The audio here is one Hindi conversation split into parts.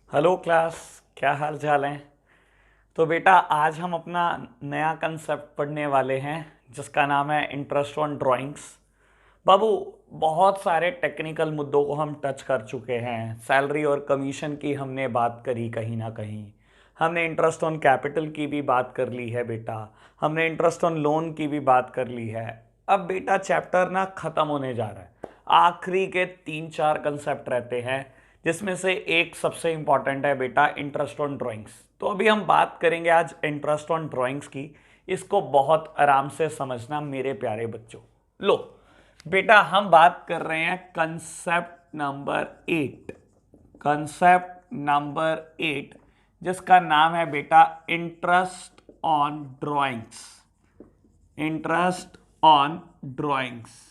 Hello class. क्या हाल चाल है? तो बेटा आज हम अपना नया कंसेप्ट पढ़ने वाले हैं जिसका नाम है इंटरेस्ट ऑन ड्राइंग्स। बाबू, बहुत सारे टेक्निकल मुद्दों को हम टच कर चुके हैं। सैलरी और कमीशन की हमने बात करी, कहीं ना कहीं हमने इंटरेस्ट ऑन कैपिटल की भी बात कर ली है बेटा। हमने इंटरेस्ट ऑन लोन की भी बात कर ली है। अब बेटा चैप्टर ना खत्म होने जा रहा है। आखिरी के 3-4 कंसेप्ट रहते हैं जिसमें से एक सबसे इंपॉर्टेंट है बेटा इंटरेस्ट ऑन ड्राइंग्स। तो अभी हम बात करेंगे आज इंटरेस्ट ऑन ड्राइंग्स की। इसको बहुत आराम से समझना मेरे प्यारे बच्चों। लो बेटा, हम बात कर रहे हैं कंसेप्ट नंबर 8। कंसेप्ट नंबर 8 जिसका नाम है बेटा interest on drawings. Interest on drawings.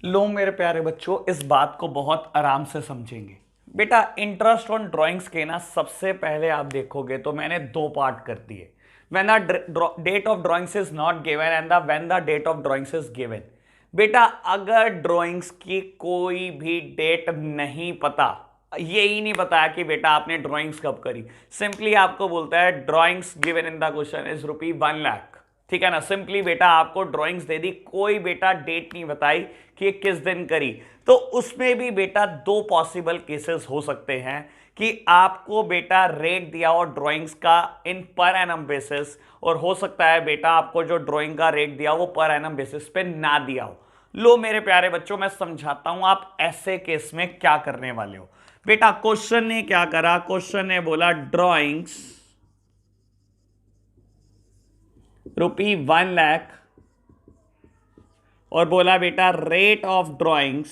लो मेरे प्यारे बच्चों, इस बात को बहुत आराम से समझेंगे। बेटा इंटरेस्ट ऑन ड्राइंग्स के ना सबसे पहले आप देखोगे तो मैंने दो पार्ट कर दिए। When the date of drawings is not given and the when the date of drawings is given. बेटा अगर ड्राइंग्स की कोई भी डेट नहीं पता, यही नहीं बताया कि बेटा आपने ड्राइंग्स कब करी, सिंपली आपको बोलता है drawings given in the question is ₹1,00,000। ठीक है ना, सिंपली बेटा आपको ड्राइंग्स दे दी, कोई बेटा डेट नहीं बताई कि ये किस दिन करी। तो उसमें भी बेटा दो पॉसिबल केसेस हो सकते हैं कि आपको बेटा रेट दिया हो ड्राइंग्स का इन पर एनम बेसिस, और हो सकता है बेटा आपको जो ड्राइंग का रेट दिया वो पर एनम बेसिस पे ना दिया हो। लो मेरे प्यारे बच्चों, मैं समझाता हूं आप ऐसे केस में क्या करने वाले हो। बेटा क्वेश्चन ने क्या करा, क्वेश्चन ने बोला ड्राइंग्स ₹1,00,000, और बोला बेटा rate of drawings,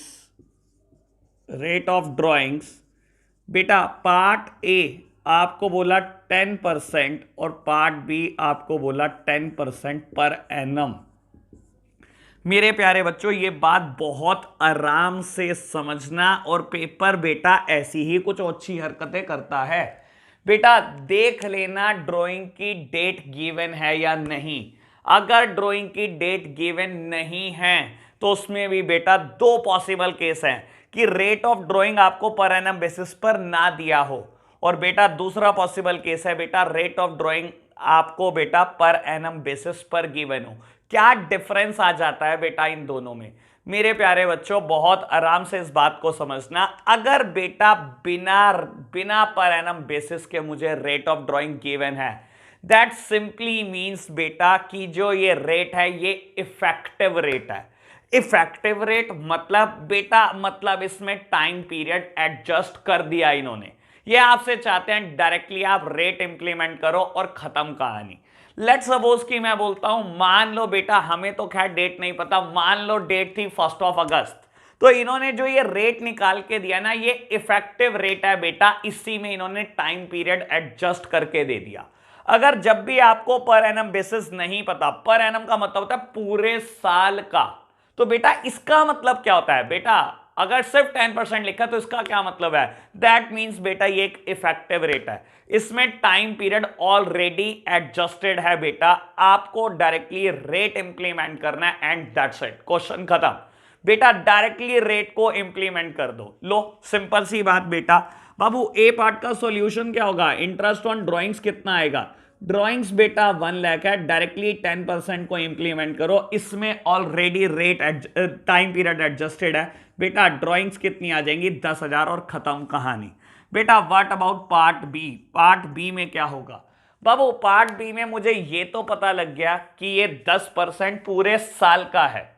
rate of drawings बेटा पार्ट ए आपको बोला 10% और पार्ट बी आपको बोला 10% पर एनम। मेरे प्यारे बच्चों ये बात बहुत आराम से समझना, और पेपर बेटा ऐसी ही कुछ अच्छी हरकतें करता है। बेटा देख लेना ड्राइंग की डेट गिवन है या नहीं। अगर ड्राइंग की डेट गिवन नहीं है तो उसमें भी बेटा दो पॉसिबल केस हैं कि रेट ऑफ ड्राइंग आपको पर एनम बेसिस पर ना दिया हो, और बेटा दूसरा पॉसिबल केस है बेटा रेट ऑफ ड्राइंग आपको बेटा पर एनम बेसिस पर गिवन हो। क्या डिफरेंस आ जाता है बेटा इन दोनों में? मेरे प्यारे बच्चों बहुत आराम से इस बात को समझना। अगर बेटा बिना बिना पर एनम बेसिस के मुझे रेट ऑफ ड्राइंग गिवन है, दैट सिंपली मींस बेटा कि जो ये रेट है ये इफेक्टिव रेट है। इफेक्टिव रेट मतलब बेटा, मतलब इसमें टाइम पीरियड एडजस्ट कर दिया इन्होंने। ये आपसे चाहते हैं डायरेक्टली आप रेट इंप्लीमेंट करो और खत्म कहानी। लेट सपोज कि मैं बोलता हूं, मान लो बेटा, हमें तो खैर डेट नहीं पता, मान लो डेट थी 1 अगस्त, तो इन्होंने जो ये रेट निकाल के दिया ना, ये इफेक्टिव रेट है बेटा, इसी में इन्होंने टाइम पीरियड एडजस्ट करके दे दिया। अगर जब भी आपको पर एनम बेसिस नहीं पता, पर एनम का मतलब होता है पूरे साल का, तो बेटा इसका मतलब क्या होता है बेटा, अगर सिर्फ 10% लिखा तो इसका क्या मतलब है, दैट मींस बेटा ये एक इफेक्टिव रेट है, इसमें टाइम पीरियड ऑलरेडी एडजस्टेड है बेटा, आपको डायरेक्टली रेट इंप्लीमेंट करना है एंड दैट्स इट, क्वेश्चन खत्म बेटा, डायरेक्टली रेट को इंप्लीमेंट कर दो। लो सिंपल सी बात बेटा। बाबू ए पार्ट का सॉल्यूशन क्या होगा, इंटरेस्ट ऑन ड्राइंग्स कितना आएगा, ड्राइंग्स बेटा 1 लाख है, डायरेक्टली 10% को इंप्लीमेंट करो, इसमें already rate time period adjusted है बेटा, ड्राइंग्स कितनी आ जाएंगी 10,000 और खत्म कहानी। बेटा what about part B, part B में क्या होगा बाबू, पार्ट बी में मुझे ये तो पता लग गया कि ये 10% पूरे साल का है,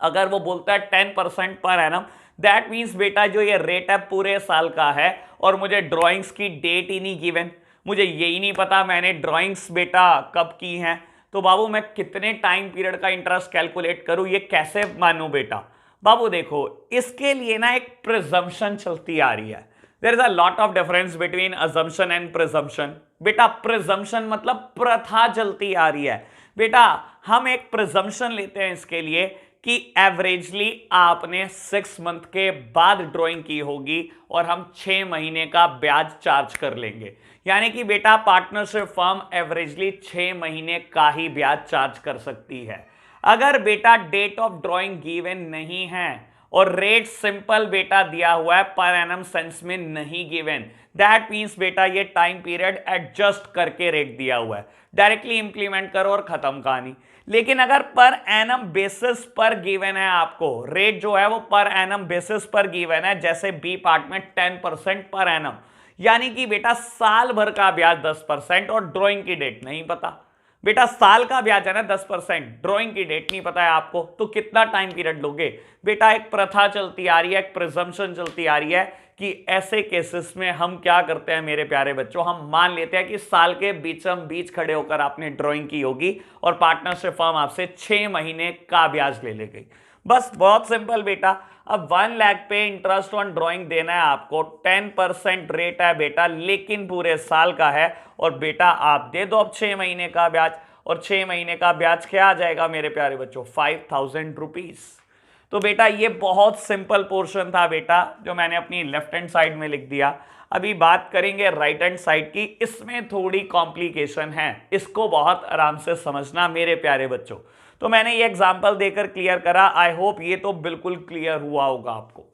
अगर वो बोलता है 10% पर एनम, दैट मींस बेटा जो ये रेट है पूरे साल का है, और मुझे ड्राइंग्स की डेट ही नहीं गिवन, मुझे यही नहीं पता मैंने ड्राइंग्स बेटा कब की हैं, तो बाबू मैं कितने टाइम पीरियड का इंटरेस्ट कैलकुलेट करूं, ये कैसे मानूं बेटा। बाबू देखो इसके लिए ना एक प्रिजम्पशन चलती आ रही है, there is a lot of difference between assumption and presumption. बेटा प्रिजम्पशन मतलब प्रथा चलती आ रही है बेटा, हम एक प्रिजम्पशन लेते हैं इसके लिए कि एवरेजली आपने 6 मंथ के बाद ड्राइंग की होगी और हम 6 महीने का ब्याज चार्ज कर लेंगे, यानी कि बेटा पार्टनरशिप फर्म एवरेजली 6 महीने का ही ब्याज चार्ज कर सकती है। अगर बेटा डेट ऑफ ड्राइंग गिवन नहीं है और रेट सिंपल बेटा दिया हुआ है, पर एनम सेंस में नहीं गिवन, दैट मींस बेटा ये टाइम पीरियड एडजस्ट करके रेट दिया हुआ है, डायरेक्टली इंप्लीमेंट करो और खत्म कहानी। लेकिन अगर पर एनम बेसिस पर गिवन है, आपको रेट जो है वो पर एनम बेसिस पर गिवन है, जैसे बी पार्ट में 10% पर एनम, यानी कि बेटा साल भर का ब्याज 10% और ड्राइंग की डेट नहीं पता, बेटा साल का ब्याज है ना 10%, ड्राइंग की डेट नहीं पता है आपको, तो कितना टाइम पीरियड लोगे बेटा। एक प्रथा चलती आ रही है, एक प्रिजम्पशन चलती आ रही है कि ऐसे केसेस में हम क्या करते हैं मेरे प्यारे बच्चों, हम मान लेते हैं कि साल के बीचम बीच खड़े होकर आपने ड्राइंग की होगी और पार्टनरशिप फर्म आपसे 6 महीने का ब्याज ले लेगी, बस बहुत सिंपल बेटा। अब 1 लाख पे इंटरेस्ट ऑन ड्राइंग देना है आपको, 10% रेट है बेटा, लेकिन पूरे साल का है, और बेटा आप दे दो अब 6 महीने का ब्याज, और 6 महीने का ब्याज क्या आ जाएगा मेरे प्यारे बच्चों, 5,000 रुपीज। तो बेटा ये बहुत सिंपल पोर्शन था बेटा, जो मैंने अपनी लेफ्ट हैंड साइड में लिख दिया। अभी बात करेंगे राइट हैंड साइड की, इसमें थोड़ी कॉम्प्लिकेशन है, इसको बहुत आराम से समझना मेरे प्यारे बच्चों। तो मैंने ये एग्जांपल देकर क्लियर करा, आई होप ये तो बिल्कुल क्लियर हुआ होगा आपको।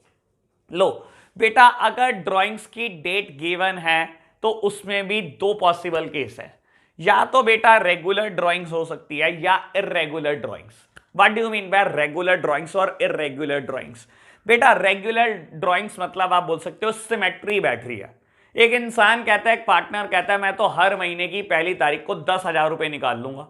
लो बेटा अगर ड्राइंग्स की डेट गिवन है तो उसमें भी 2 पॉसिबल केस है, या तो बेटा रेगुलर ड्राइंग्स हो सकती है या irregular drawings. What do you mean bye regular drawings और इरेगुलर ड्राइंग्स? बेटा रेगुलर ड्राइंग्स मतलब आप बोल सकते हो सिमेट्री बैठ रही है, एक इंसान कहता है, एक पार्टनर कहता है मैं तो हर महीने की पहली तारीख को 10,000 रुपए निकाल लूंगा,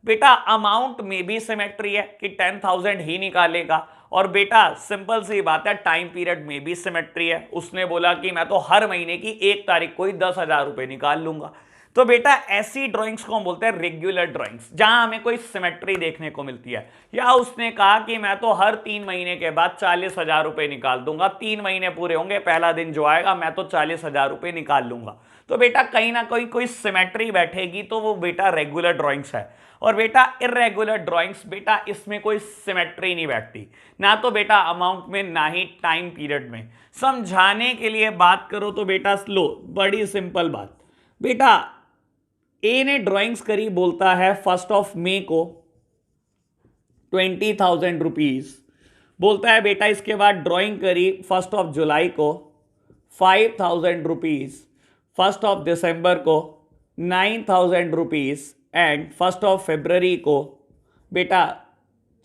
बेटा अमाउंट में भी सिमेट्री है कि 10,000 ही निकालेगा, और बेटा सिंपल सी बात है टाइम पीरियड में भी सिमेट्री है, उसने बोला कि मैं तो हर महीने की 1 तारीख को ही 10,000 रुपए निकाल लूंगा। तो बेटा ऐसी ड्राइंग्स को हम बोलते हैं रेगुलर ड्राइंग्स, जहां हमें कोई सिमेट्री देखने को मिलती है। या उसने कहा कि मैं तो हर 3 महीने के बाद 40,000 रुपए निकाल दूंगा, 3 महीने पूरे होंगे, पहला दिन जो आएगा मैं तो 40,000 रुपए निकाल लूंगा, तो बेटा कहीं ना कहीं कोई सिमेट्री बैठेगी, तो वो बेटा रेगुलर ड्राइंग्स है। और बेटा इरेगुलर ड्राइंग्स, बेटा इसमें कोई सिमेट्री नहीं बैठती, ना तो बेटा अमाउंट में ना ही टाइम पीरियड में। समझाने के लिए बात करो तो बेटा लो, बड़ी सिंपल बात, बेटा ए ने ड्राइंग्स करी, बोलता है 1 मई को 20,000 रुपीज, बोलता है बेटा इसके बाद ड्राइंग करी 1 जुलाई को 5,000 रुपीज, 1 दिसंबर को 9,000 रुपीज, एंड 1 फरवरी को बेटा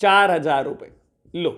4,000 रुपए। लो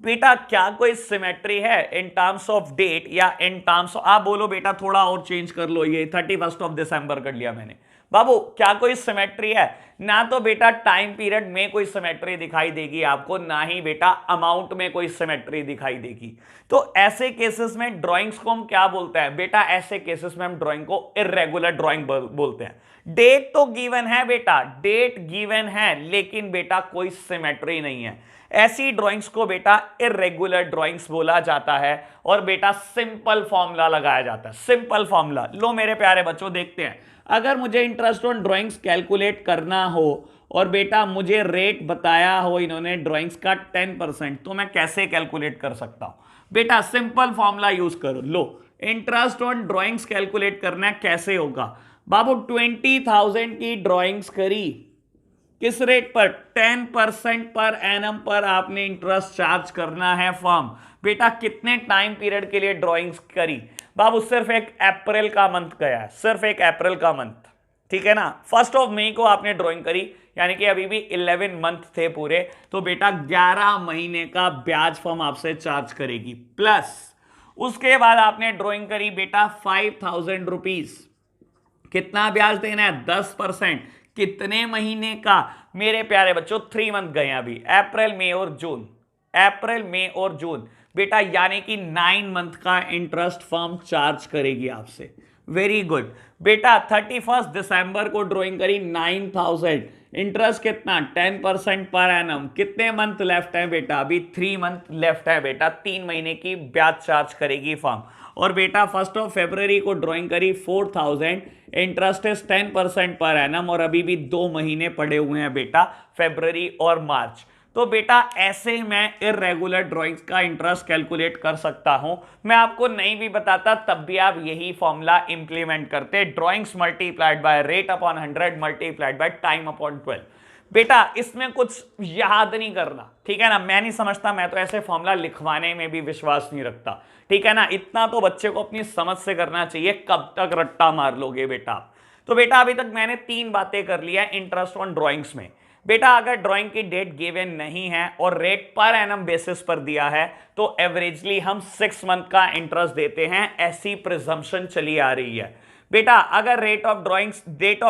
बेटा क्या कोई सिमेट्री है इन टर्म्स ऑफ डेट या इन टर्म्स, आप बोलो बेटा थोड़ा और चेंज कर लो, ये 31 दिसंबर कर लिया मैंने, बाबू क्या कोई सिमेट्री है? ना तो बेटा टाइम पीरियड में कोई सिमेट्री दिखाई देगी आपको, ना ही बेटा अमाउंट में कोई सिमेट्री दिखाई देगी। तो ऐसे केसेस में ड्राइंग्स को हम क्या बोलते हैं बेटा? ऐसे केसेस में हम ड्राइंग को इर्रेगुलर ड्राइंग बोलते हैं। डेट तो गिवन है बेटा, डेट गिवन है, लेकिन बेटा कोई सिमेट्री नहीं है। ऐसी ड्राइंग्स को बेटा इर्रेगुलर ड्राइंग्स बोला जाता है और बेटा सिंपल फॉर्मूला लगाया जाता है। सिंपल फॉर्मूला लो मेरे प्यारे बच्चों, देखते हैं। अगर मुझे इंटरेस्ट ऑन ड्राइंग्स कैलकुलेट करना हो और बेटा मुझे रेट बताया हो इन्होंने ड्राइंग्स का 10%, तो मैं कैसे कैलकुलेट कर सकता हूं बेटा? सिंपल फॉर्मूला यूज करो। लो, इंटरेस्ट ऑन ड्राइंग्स कैलकुलेट करना है, कैसे होगा बाबू? 20,000 की ड्राइंग्स करी, किस रेट पर? 10% पर एनम पर आपने इंटरेस्ट चार्ज करना है फर्म। बेटा कितने टाइम पीरियड के लिए ड्राइंग्स करी बाबू? सिर्फ एक अप्रैल का मंथ गया है, सिर्फ एक अप्रैल का मंथ, ठीक है ना। 1 मई को आपने ड्राइंग करी, यानी कि अभी भी 11 मंथ थे पूरे, तो बेटा 11 महीने का ब्याज फर्म आपसे चार्ज करेगी। प्लस उसके बाद आपने ड्राइंग करी बेटा 5,000 रुपीज, कितना ब्याज देना है? 10%। कितने महीने का मेरे प्यारे बच्चों? 3 मंथ गए अभी, अप्रैल मई और जून, अप्रैल मई और जून बेटा, यानी कि 9 मंथ का इंटरेस्ट फर्म चार्ज करेगी आपसे। वेरी गुड बेटा। 31 दिसंबर को ड्राइंग करी 9,000, इंटरेस्ट कितना? 10% पर एनम। कितने मंथ लेफ्ट है बेटा? अभी 3 मंथ लेफ्ट है बेटा, 3 महीने की ब्याज चार्ज करेगी फर्म। और बेटा 1 फरवरी को ड्राइंग करी 4,000, इंटरेस्ट है 10% पर एनम, और अभी भी 2 महीने पड़े हुए हैं बेटा, फरवरी और मार्च। तो बेटा ऐसे मैं इर्रेगुलर ड्राइंग्स का इंटरेस्ट कैलकुलेट कर सकता हूं। मैं आपको नहीं भी बताता तब भी आप यही फॉर्मूला इंप्लीमेंट करते, drawings multiplied by rate upon 100 multiplied by time upon 12। बेटा इसमें कुछ याद नहीं करना, ठीक है ना। मैं नहीं समझता, मैं तो ऐसे फॉर्मूला लिखवाने में भी विश्वास नहीं रखता, ठीक है ना। इतना तो बच्चे को अपनी समझ से करना चाहिए, कब तक रट्टा मार लोगे बेटा। तो बेटा अभी तक मैंने 3 बातें कर लिया इंटरेस्ट ऑन ड्राइंग्स में। बेटा अगर ड्राइंग की डेट गिवन नहीं है और रेट पर एनम बेसिस पर दिया है, तो एवरेजली हम 6 मंथ का इंटरेस्ट देते हैं, ऐसी प्रिजम्पशन चली आ रही है। बेटा अगर डेट ऑफ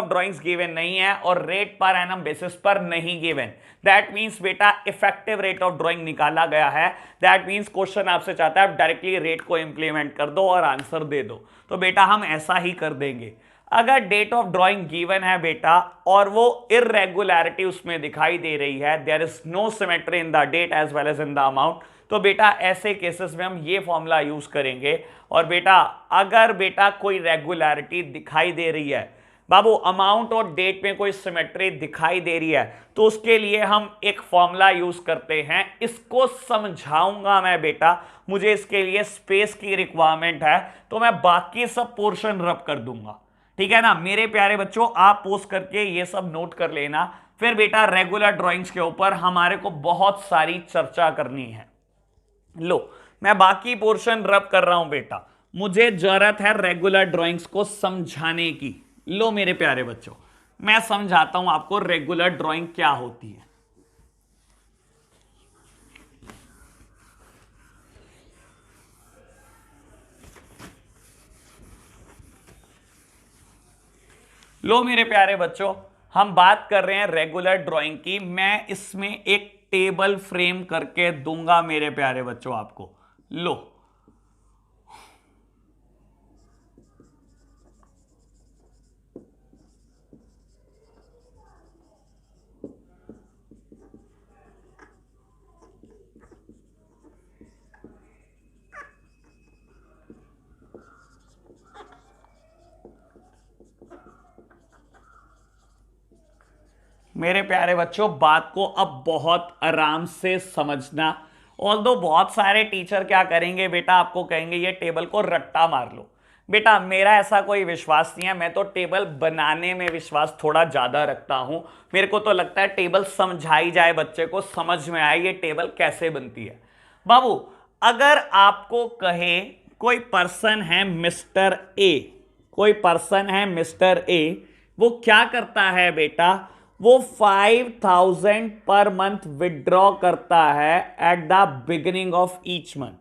ड्राइंग्स गिवन नहीं है और रेट पर एनम बेसिस पर नहीं गिवन, दैट मींस बेटा इफेक्टिव रेट ऑफ ड्राइंग निकाला गया है। दैट मींस क्वेश्चन आपसे चाहता है आप डायरेक्टली रेट को इंप्लीमेंट कर दो और आंसर दे दो, तो बेटा हम ऐसा ही कर देंगे। अगर डेट ऑफ ड्राइंग गिवन है बेटा और वो इर्रेगुलरिटी उसमें दिखाई दे रही है, there is no symmetry in the date as well as in the amount, तो बेटा ऐसे केसेस में हम ये फॉर्मूला यूज करेंगे। और बेटा अगर बेटा कोई रेगुलरिटी दिखाई दे रही है बाबू, अमाउंट और डेट में कोई सिमेट्री दिखाई दे रही है, तो उसके लिए हम एक फॉर्मूला यूज करते हैं। इसको समझाऊंगा मैं बेटा, मुझे इसके लिए स्पेस की रिक्वायरमेंट है, तो मैं बाकी सब पोर्शन रब कर दूंगा, ठीक है ना। मेरे प्यारे बच्चों आप पोस्ट करके ये सब नोट कर लेना, फिर बेटा रेगुलर ड्राइंग्स के ऊपर हमारे को बहुत सारी चर्चा करनी है। लो मैं बाकी पोर्शन रब कर रहा हूं बेटा, मुझे जरूरत है रेगुलर ड्राइंग्स को समझाने की। लो मेरे प्यारे बच्चों मैं समझाता हूं आपको रेगुलर ड्राइंग क्या होती है। लो मेरे प्यारे बच्चों हम बात कर रहे हैं रेगुलर ड्राइंग की। मैं इसमें एक टेबल फ्रेम करके दूंगा मेरे प्यारे बच्चों आपको। लो मेरे प्यारे बच्चों बात को अब बहुत आराम से समझना। ऑल्दो बहुत सारे टीचर क्या करेंगे बेटा, आपको कहेंगे ये टेबल को रट्टा मार लो। बेटा मेरा ऐसा कोई विश्वास नहीं है, मैं तो टेबल बनाने में विश्वास थोड़ा ज्यादा रखता हूं। मेरे को तो लगता है टेबल समझाई जाए, बच्चे को समझ में आए ये टेबल कैसे बनती है। बाबू अगर आपको कहे कोई पर्सन है मिस्टर ए, कोई पर्सन है मिस्टर ए, वो क्या करता है बेटा, वो 5,000 पर मंथ विड्रॉ करता है at the beginning of each month.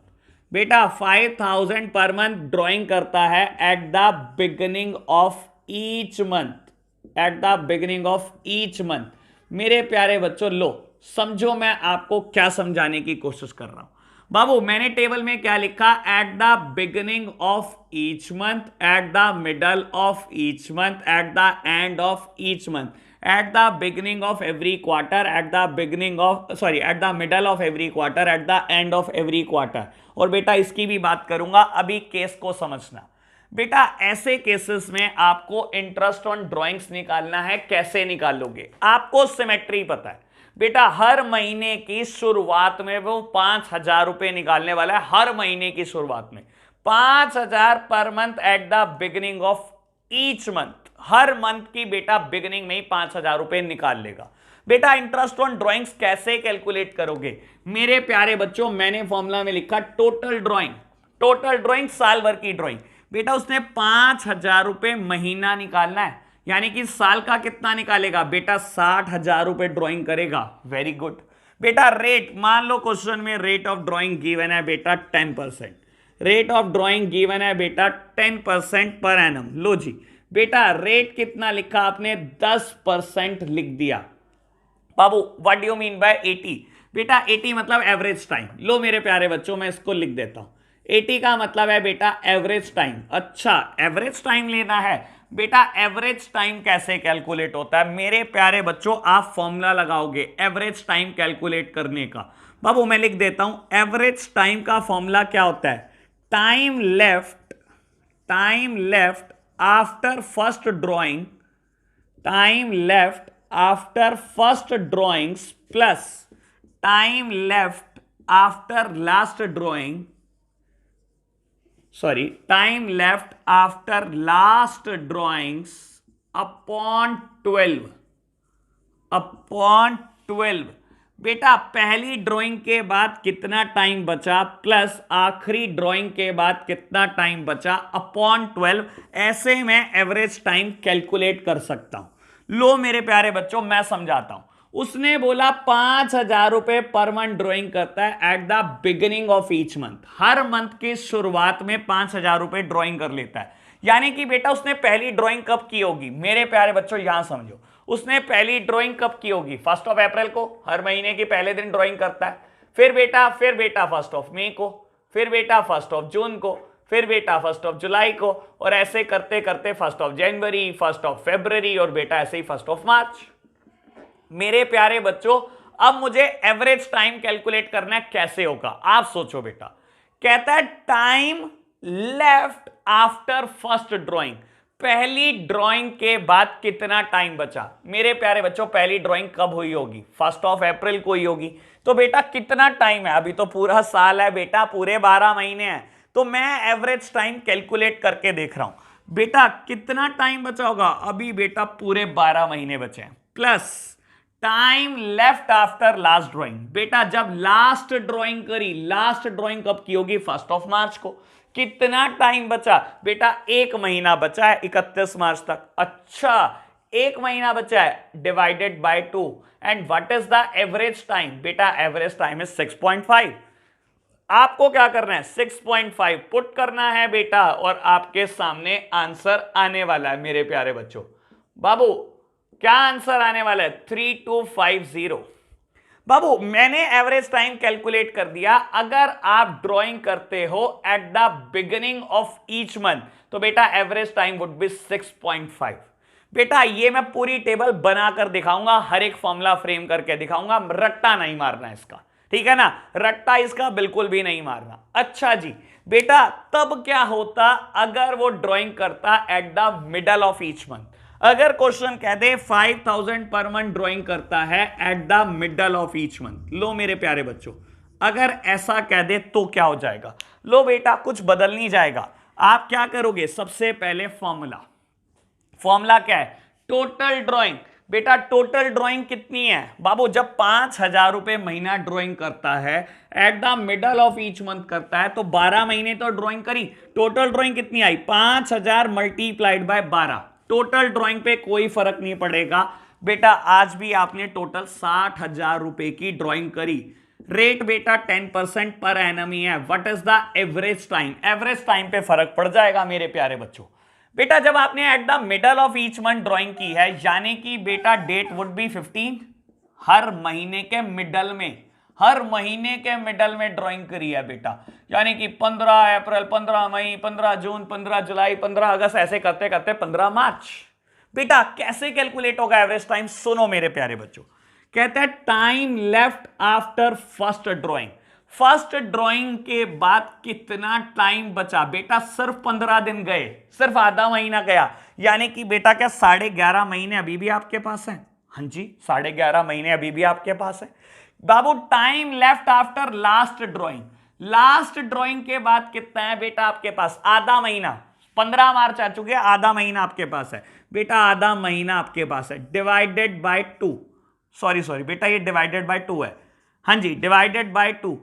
बेटा 5,000 पर मंथ ड्रॉइंग करता है at the beginning of each month. At the beginning of each month. मेरे प्यारे बच्चों लो समझो मैं आपको क्या समझाने की कोशिश कर रहा हूं। बाबू मैंने टेबल में क्या लिखा, eight the beginning of each month, at the middle of each month, at the end of each month, at the beginning of every quarter, at the beginning of sorry eight the middle of every quarter, at the end of every quarter. और बेटा इसकी भी बात करूंगा, अभी केस को समझना। बेटा ऐसे केसेस में आपको इंटरेस्ट ऑन ड्राइंग्स निकालना है। कैसे निकालोगे, आपको सिमेट्री पता है बेटा। हर महीने की शुरुआत में वो 5,000 रुपए निकालने वाला है। हर महीने की शुरुआत में 5,000 per month at the beginning of each month. Her month की बेटा बिगिनिंग में ही 5,000 रुपए निकाल लेगा। बेटा इंटरेस्ट ऑन ड्राइंग्स कैसे कैलकुलेट करोगे मेरे प्यारे बच्चों, मैंने फॉर्मूला में लिखा टोटल ड्राइंग। टोटल ड्राइंग साल भर की ड्राइंग। बेटा उसने 5,000 रुपए महीना निकालना है, यानी कि साल का कितना निकालेगा बेटा, 60,000 रुपए ड्राइंग करेगा। वेरी गुड बेटा। रेट, मान लो क्वेश्चन में रेट ऑफ ड्राइंग गिवन है बेटा 10%। रेट ऑफ ड्राइंग गिवन है बेटा 10% पर एनम। लो जी बेटा रेट कितना लिखा आपने, 10% लिख दिया। बाबू what do you mean by 80? बेटा 80 मतलब एवरेज टाइम। लो मेरे प्यारे बच्चों मैं इसको लिख देता हूं। 80 का मतलब है बेटा एवरेज टाइम। अच्छा एवरेज टाइम लेना है बेटा। एवरेज टाइम कैसे कैलकुलेट होता है मेरे प्यारे बच्चों, आप फॉर्मूला लगाओगे एवरेज टाइम कैलकुलेट करने का। बाबू मैं लिख देता हूं, एवरेज टाइम का फॉर्मूला क्या होता है, time left after first drawing, time left after first drawings plus time left after last drawing, sorry time left after last drawings upon 12 बेटा पहली ड्राइंग के बाद कितना टाइम बचा प्लस आखिरी ड्राइंग के बाद कितना टाइम बचा अपॉन 12। ऐसे मैं एवरेज टाइम कैलकुलेट कर सकता हूं। लो मेरे प्यारे बच्चों मैं समझाता हूं। उसने बोला 5,000 रुपए पर मंथ ड्राइंग करता है at the beginning of each month. Her month की शुरुआत में 5,000 रुपए ड्राइंग कर लेता है। यानी कि बेटा उसने पहली ड्राइंग कब की होगी मेरे प्यारे बच्चों, यहां समझो। उसने पहली ड्राइंग कब की होगी, 1 अप्रैल को। हर महीने के पहले दिन ड्राइंग करता है। फिर बेटा 1 मई को, फिर बेटा 1 जून को, फिर बेटा 1 जुलाई को, और ऐसे करते करते 1 जनवरी, 1 फरवरी, और बेटा ऐसे ही 1 मार्च। मेरे प्यारे बच्चों अब मुझे एवरेज टाइम कैलकुलेट करना है। कैसे होगा आप सोचो बेटा। कहता है time left after first drawing, पहली ड्राइंग के बाद कितना टाइम बचा। मेरे प्यारे बच्चों पहली ड्राइंग कब हुई होगी, 1 अप्रैल को ही होगी। तो बेटा कितना टाइम है, अभी तो पूरा साल है बेटा, पूरे 12 महीने हैं। तो मैं एवरेज टाइम कैलकुलेट करके देख रहा हूं बेटा कितना टाइम बचा होगा। अभी बेटा पूरे 12 महीने बचे हैं, plus time left after last drawing. बेटा जब लास्ट ड्राइंग करी, लास्ट ड्राइंग कब की होगी, 1 मार्च को। कितना टाइम बचा बेटा, 1 महीना बचा है 31 मार्च तक। अच्छा 1 महीना बचा है, divided by 2। And what is the average time बेटा, एवरेज टाइम इज 6.5। आपको क्या करना है, 6.5 पुट करना है बेटा, और आपके सामने आंसर आने वाला है मेरे प्यारे बच्चों। बाबू क्या आंसर आने वाला है, 3250। बाबू मैंने एवरेज टाइम कैलकुलेट कर दिया। अगर आप ड्राइंग करते हो eight the beginning of each month तो बेटा एवरेज टाइम वुड बी 6.5। बेटा ये मैं पूरी टेबल बनाकर दिखाऊंगा, हर एक फॉर्मूला फ्रेम करके दिखाऊंगा। रट्टा नहीं मारना इसका, ठीक है ना, रट्टा इसका बिल्कुल भी नहीं मारना। अच्छा जी बेटा तब क्या होता अगर वो ड्राइंग करता at the middle of each month. अगर क्वेश्चन कह दे 5,000 पर मंथ ड्राइंग करता है at the middle of each month. लो मेरे प्यारे बच्चों अगर ऐसा कह दे तो क्या हो जाएगा। लो बेटा कुछ बदल नहीं जाएगा। आप क्या करोगे, सबसे पहले फॉर्मूला क्या है, टोटल ड्राइंग। बेटा टोटल ड्राइंग कितनी है बाबू, जब 5,000 रुपए महीना ड्राइंग करता है at the middle of each month करता है तो 12 महीने तो ड्राइंग करी। टोटल ड्राइंग कितनी आई, 5,000 मल्टीप्लाइड बाय 12। टोटल ड्राइंग पे कोई फर्क नहीं पड़ेगा बेटा। आज भी आपने टोटल 60,000 रुपए की ड्राइंग करी। रेट बेटा 10% पर एनम ही है। What is the average time, average time पे फर्क पड़ जाएगा मेरे प्यारे बच्चों। बेटा जब आपने eight the middle of each month drawing की है, यानी कि बेटा डेट वुड बी 15, हर महीने के मिडल में, हर महीने के मिडल में ड्राइंग करी है बेटा, यानी कि 15 अप्रैल, 15 मई, 15 जून, 15 जुलाई, 15 अगस्त, ऐसे करते करते 15 मार्च। बेटा कैसे कैलकुलेट होगा एवरेज टाइम? सुनो मेरे प्यारे बच्चों, कहते हैं time left after first drawing, first drawing के बाद कितना टाइम बचा? बेटा सिर्फ 15 दिन गए, सिर्फ आधा महीना गया, यानी कि बेटा क्या 11.5 महीने अभी भी आपके पास है? हाँ जी, 11.5 महीने अभी भी आपके पास है बाबू। Time left after last drawing, last drawing के बाद कितना है बेटा आपके पास? आधा महीना। 15 मार्च आ चुके, आधा महीना आपके पास है बेटा, आधा महीना आपके पास है, डिवाइडेड बाय 2, सॉरी बेटा ये डिवाइडेड बाय 2 है, हाँ जी divided by 2,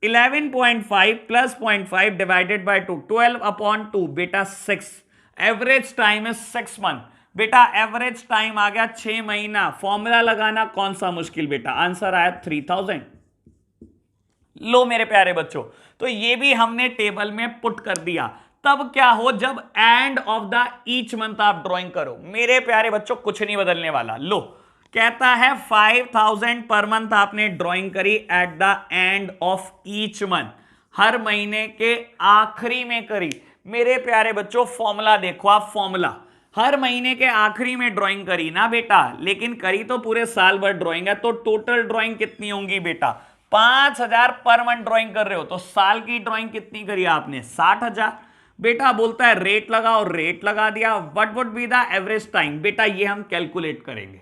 11.5 plus 0.5 divided by 2, 12/2 बेटा 6, एवरेज टाइम है 6 मंथ बेटा, एवरेज टाइम आ गया 6 महीना। फॉर्मूला लगाना कौन सा मुश्किल बेटा, आंसर आया 3000। लो मेरे प्यारे बच्चों, तो ये भी हमने टेबल में पुट कर दिया। तब क्या हो, जब end of the each month आप ड्राइंग करो। मेरे प्यारे बच्चों कुछ नहीं बदलने वाला। लो कहता है 5000 पर मंथ आपने ड्राइंग करी at the end of each month, हर महीने के आखिरी में करी। मेरे प्यारे बच्चों फॉर्मूला देखो आप, फॉर्मूला हर महीने के आखिरी में ड्राइंग करी ना बेटा, लेकिन करी तो पूरे साल भर ड्राइंग है, तो टोटल ड्राइंग कितनी होंगी बेटा? 5000 पर मंथ ड्राइंग कर रहे हो, तो साल की ड्राइंग कितनी करी आपने? 60,000। बेटा बोलता है रेट लगाओ, रेट लगा दिया। What would be the average time? बेटा ये हम कैलकुलेट करेंगे,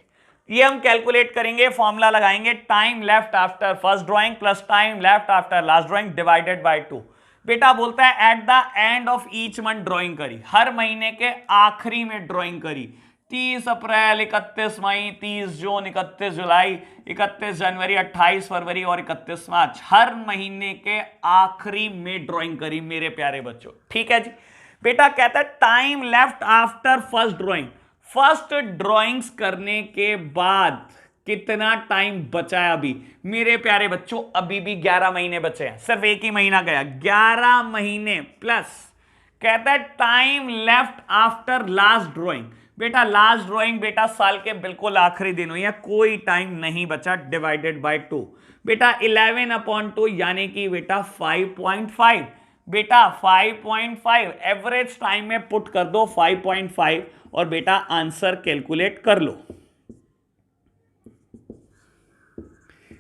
ये हम कैलकुलेट करेंगे, फॉर्मूला लगाएंगे, time left after first drawing plus time left after last drawing divided by 2। बेटा बोलता है at the end of each month drawing करी, हर महीने के आखिरी में ड्राइंग करी, 30 अप्रैल, 31 मई, 30 जून, 31 जुलाई, 31 जनवरी, 28 फरवरी और 31 मार्च, हर महीने के आखिरी में ड्राइंग करी मेरे प्यारे बच्चों। ठीक है जी। बेटा कहता है time left after first drawing, first drawings करने के बाद कितना टाइम बचा है अभी? मेरे प्यारे बच्चों अभी भी 11 महीने बचे हैं, सिर्फ एक ही महीना गया, 11 महीने प्लस कहता है time left after last drawing. बेटा लास्ट ड्राइंग बेटा साल के बिल्कुल आखिरी दिन हुई है, कोई टाइम नहीं बचा, डिवाइडेड बाय 2। बेटा 11/2 यानी कि बेटा 5.5, बेटा 5.5 एवरेज टाइम में पुट कर दो 5.5 और बेटा आंसर कैलकुलेट कर लो।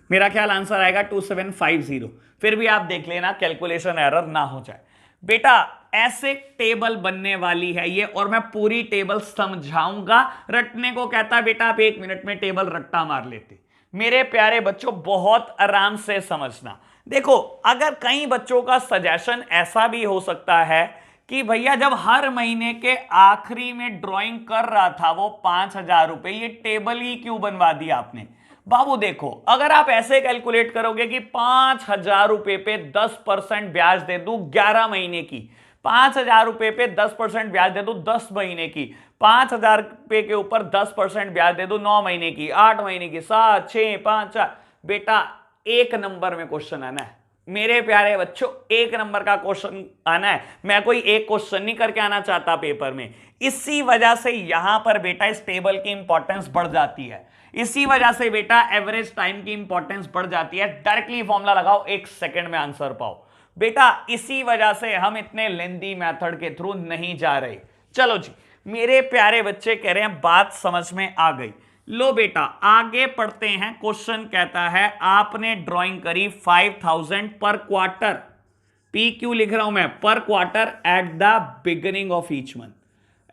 मेरा ख्याल आंसर आएगा 2750। फिर भी आप देख लेना कैलकुलेशन एरर ना हो जाए। बेटा ऐसे टेबल बनने वाली है ये, और मैं पूरी टेबल समझाऊंगा। रटने को कहता है बेटा आप 1 मिनट में टेबल रट्टा मार लेते। मेरे प्यारे बच्चों बहुत आराम से समझना। देखो अगर कई बच्चों का सजेशन ऐसा भी हो सकता है कि भैया जब हर महीने के आखिरी में ड्राइंग कर रहा था वो 5000 रुपए, ये टेबल ही क्यों बनवा दिया आपने? बाबू देखो अगर आप ऐसे कैलकुलेट करोगे कि 5000 रुपए पे 10% ब्याज दे दूं 11 महीने की, 5000 रुपए पे 10% ब्याज दे दूं 10 महीने की, 5000 रुपए के ऊपर 10% ब्याज दे दूं 9 महीने की, 8 महीने की, 7 6 5 4, बेटा एक नंबर में क्वेश्चन आना है मेरे प्यारे बच्चों, एक नंबर का क्वेश्चन आना है। मैं कोई एक क्वेश्चन नहीं करके आना चाहता पेपर में। इसी वजह से यहां पर बेटा इस टेबल की इंपॉर्टेंस बढ़ जाती है, इसी वजह से बेटा एवरेज टाइम की इंपॉर्टेंस बढ़ जाती है। डायरेक्टली फॉर्मूला लगाओ, 1 सेकंड में आंसर पाओ बेटा। इसी वजह से हम इतने लेंदी मेथड के थ्रू नहीं जा रहे। चलो जी मेरे प्यारे बच्चे कह रहे हैं बात समझ में आ गई। लो बेटा आगे पढ़ते हैं। क्वेश्चन कहता है आपने ड्राइंग करी 5000 पर क्वार्टर, पी क्यू लिख रहा हूं मैं, per quarter at the beginning of each month,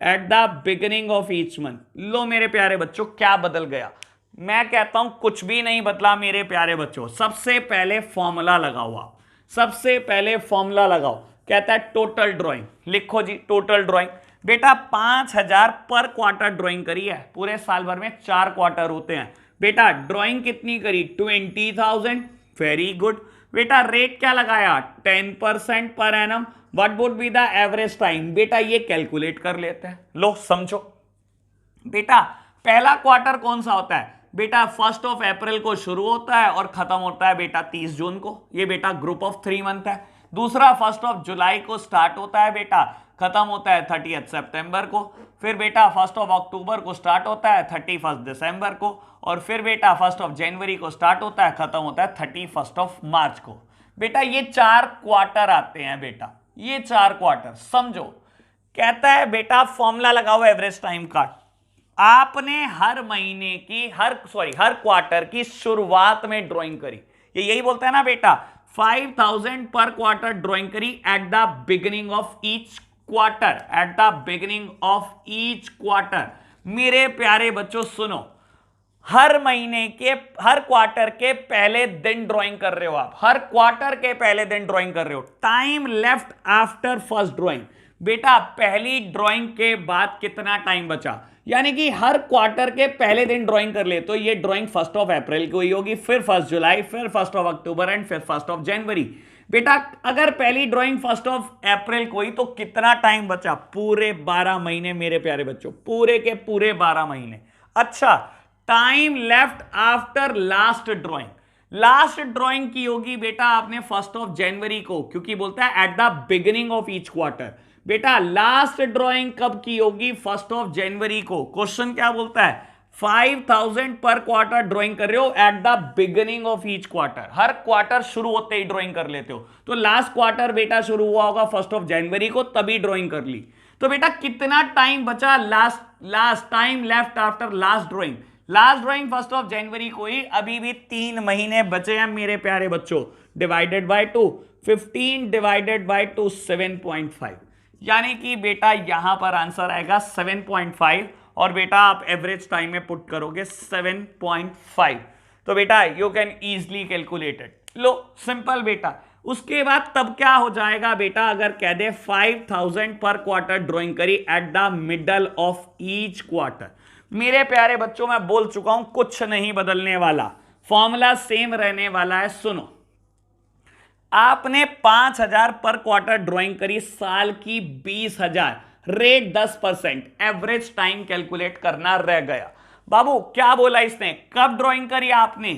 at the beginning of each month. लो मेरे प्यारे बच्चों क्या बदल गया? मैं कहता हूं कुछ भी नहीं बदला मेरे प्यारे बच्चों। सबसे पहले फॉर्मूला लगाओ आप, सबसे पहले फॉर्मूला लगाओ। कहता है टोटल ड्राइंग, लिखो जी टोटल ड्राइंग। बेटा 5000 पर क्वार्टर ड्राइंग करी है, पूरे साल भर में 4 क्वार्टर होते हैं। बेटा ड्राइंग कितनी करी? 20,000। Very good. बेटा रेट क्या लगाया? 10% per annum. What would be the average time? बेटा ये कैलकुलेट कर लेते हैं। लो समझो बेटा पहला क्वार्टर कौन सा होता है? बेटा 1 अप्रैल को शुरू होता है और खत्म होता है बेटा 30 जून को। ये बेटा ग्रुप ऑफ 3 मंथ है। दूसरा 1 जुलाई को स्टार्ट होता है बेटा, खत्म होता है 30 सितंबर को। फिर बेटा 1 अक्टूबर को स्टार्ट होता है 31 दिसंबर को, और फिर बेटा 1 जनवरी को स्टार्ट होता है, खत्म होता है 31 मार्च को। बेटा ये 4 क्वार्टर आते हैं बेटा, ये 4 क्वार्टर समझो। कहता है बेटा फॉर्मूला लगाओ एवरेज टाइम का। आपने हर महीने की हर क्वार्टर की शुरुआत में ड्राइंग करी, ये यही बोलता है ना बेटा, 5000 पर क्वार्टर ड्राइंग करी at the beginning of each quarter, at the beginning of each quarter. मेरे प्यारे बच्चों सुनो, हर महीने के हर क्वार्टर के पहले दिन ड्राइंग कर रहे हो आप, हर क्वार्टर के पहले दिन ड्राइंग कर रहे हो। Time left after first drawing, बेटा पहली ड्राइंग के बाद कितना टाइम बचा, यानी कि हर क्वार्टर के पहले दिन ड्राइंग कर ले तो ये ड्राइंग 1 अप्रैल को ही होगी, फिर 1 जुलाई, फिर 1 अक्टूबर एंड फिर 1 जनवरी। बेटा अगर पहली ड्राइंग 1 अप्रैल को ही तो कितना टाइम बचा, पूरे 12 महीने मेरे प्यारे बच्चों, पूरे के पूरे 12 महीने। अच्छा, time left after last drawing, last drawing की होगी बेटा आपने 1 जनवरी को, क्योंकि बोलता है at the beginning of each quarter. बेटा लास्ट ड्राइंग कब की होगी, 1 जनवरी को। क्वेश्चन क्या बोलता है, 5000 पर क्वार्टर ड्राइंग कर रहे हो eight the beginning of each quarter, her quarter शुरू होते ही ड्राइंग कर लेते हो, तो लास्ट क्वार्टर बेटा शुरू हुआ होगा 1 जनवरी को, तभी ड्राइंग कर ली। तो बेटा कितना टाइम बचा, last time left after last drawing, last drawing 1 जनवरी को ही, अभी भी 3 महीने बचे हैं मेरे प्यारे बच्चों। डिवाइडेड बाय 2, 15 डिवाइडेड बाय 2 7.5, यानी कि बेटा यहां पर आंसर आएगा 7.5, और बेटा आप एवरेज टाइम में पुट करोगे 7.5, तो बेटा you can easily calculate it. Low simple बेटा। उसके बाद तब क्या हो जाएगा बेटा, अगर कह दे 5000 पर क्वार्टर ड्राइंग करी at the middle of each quarter, मेरे प्यारे बच्चों मैं बोल चुका हूं कुछ नहीं बदलने वाला, फॉर्मूला सेम रहने वाला है। सुनो, आपने 5000 पर क्वार्टर ड्राइंग करी, साल की 20,000, रेट 10%, एवरेज टाइम कैलकुलेट करना रह गया। बाबू क्या बोला इसने, कब ड्राइंग करी आपने,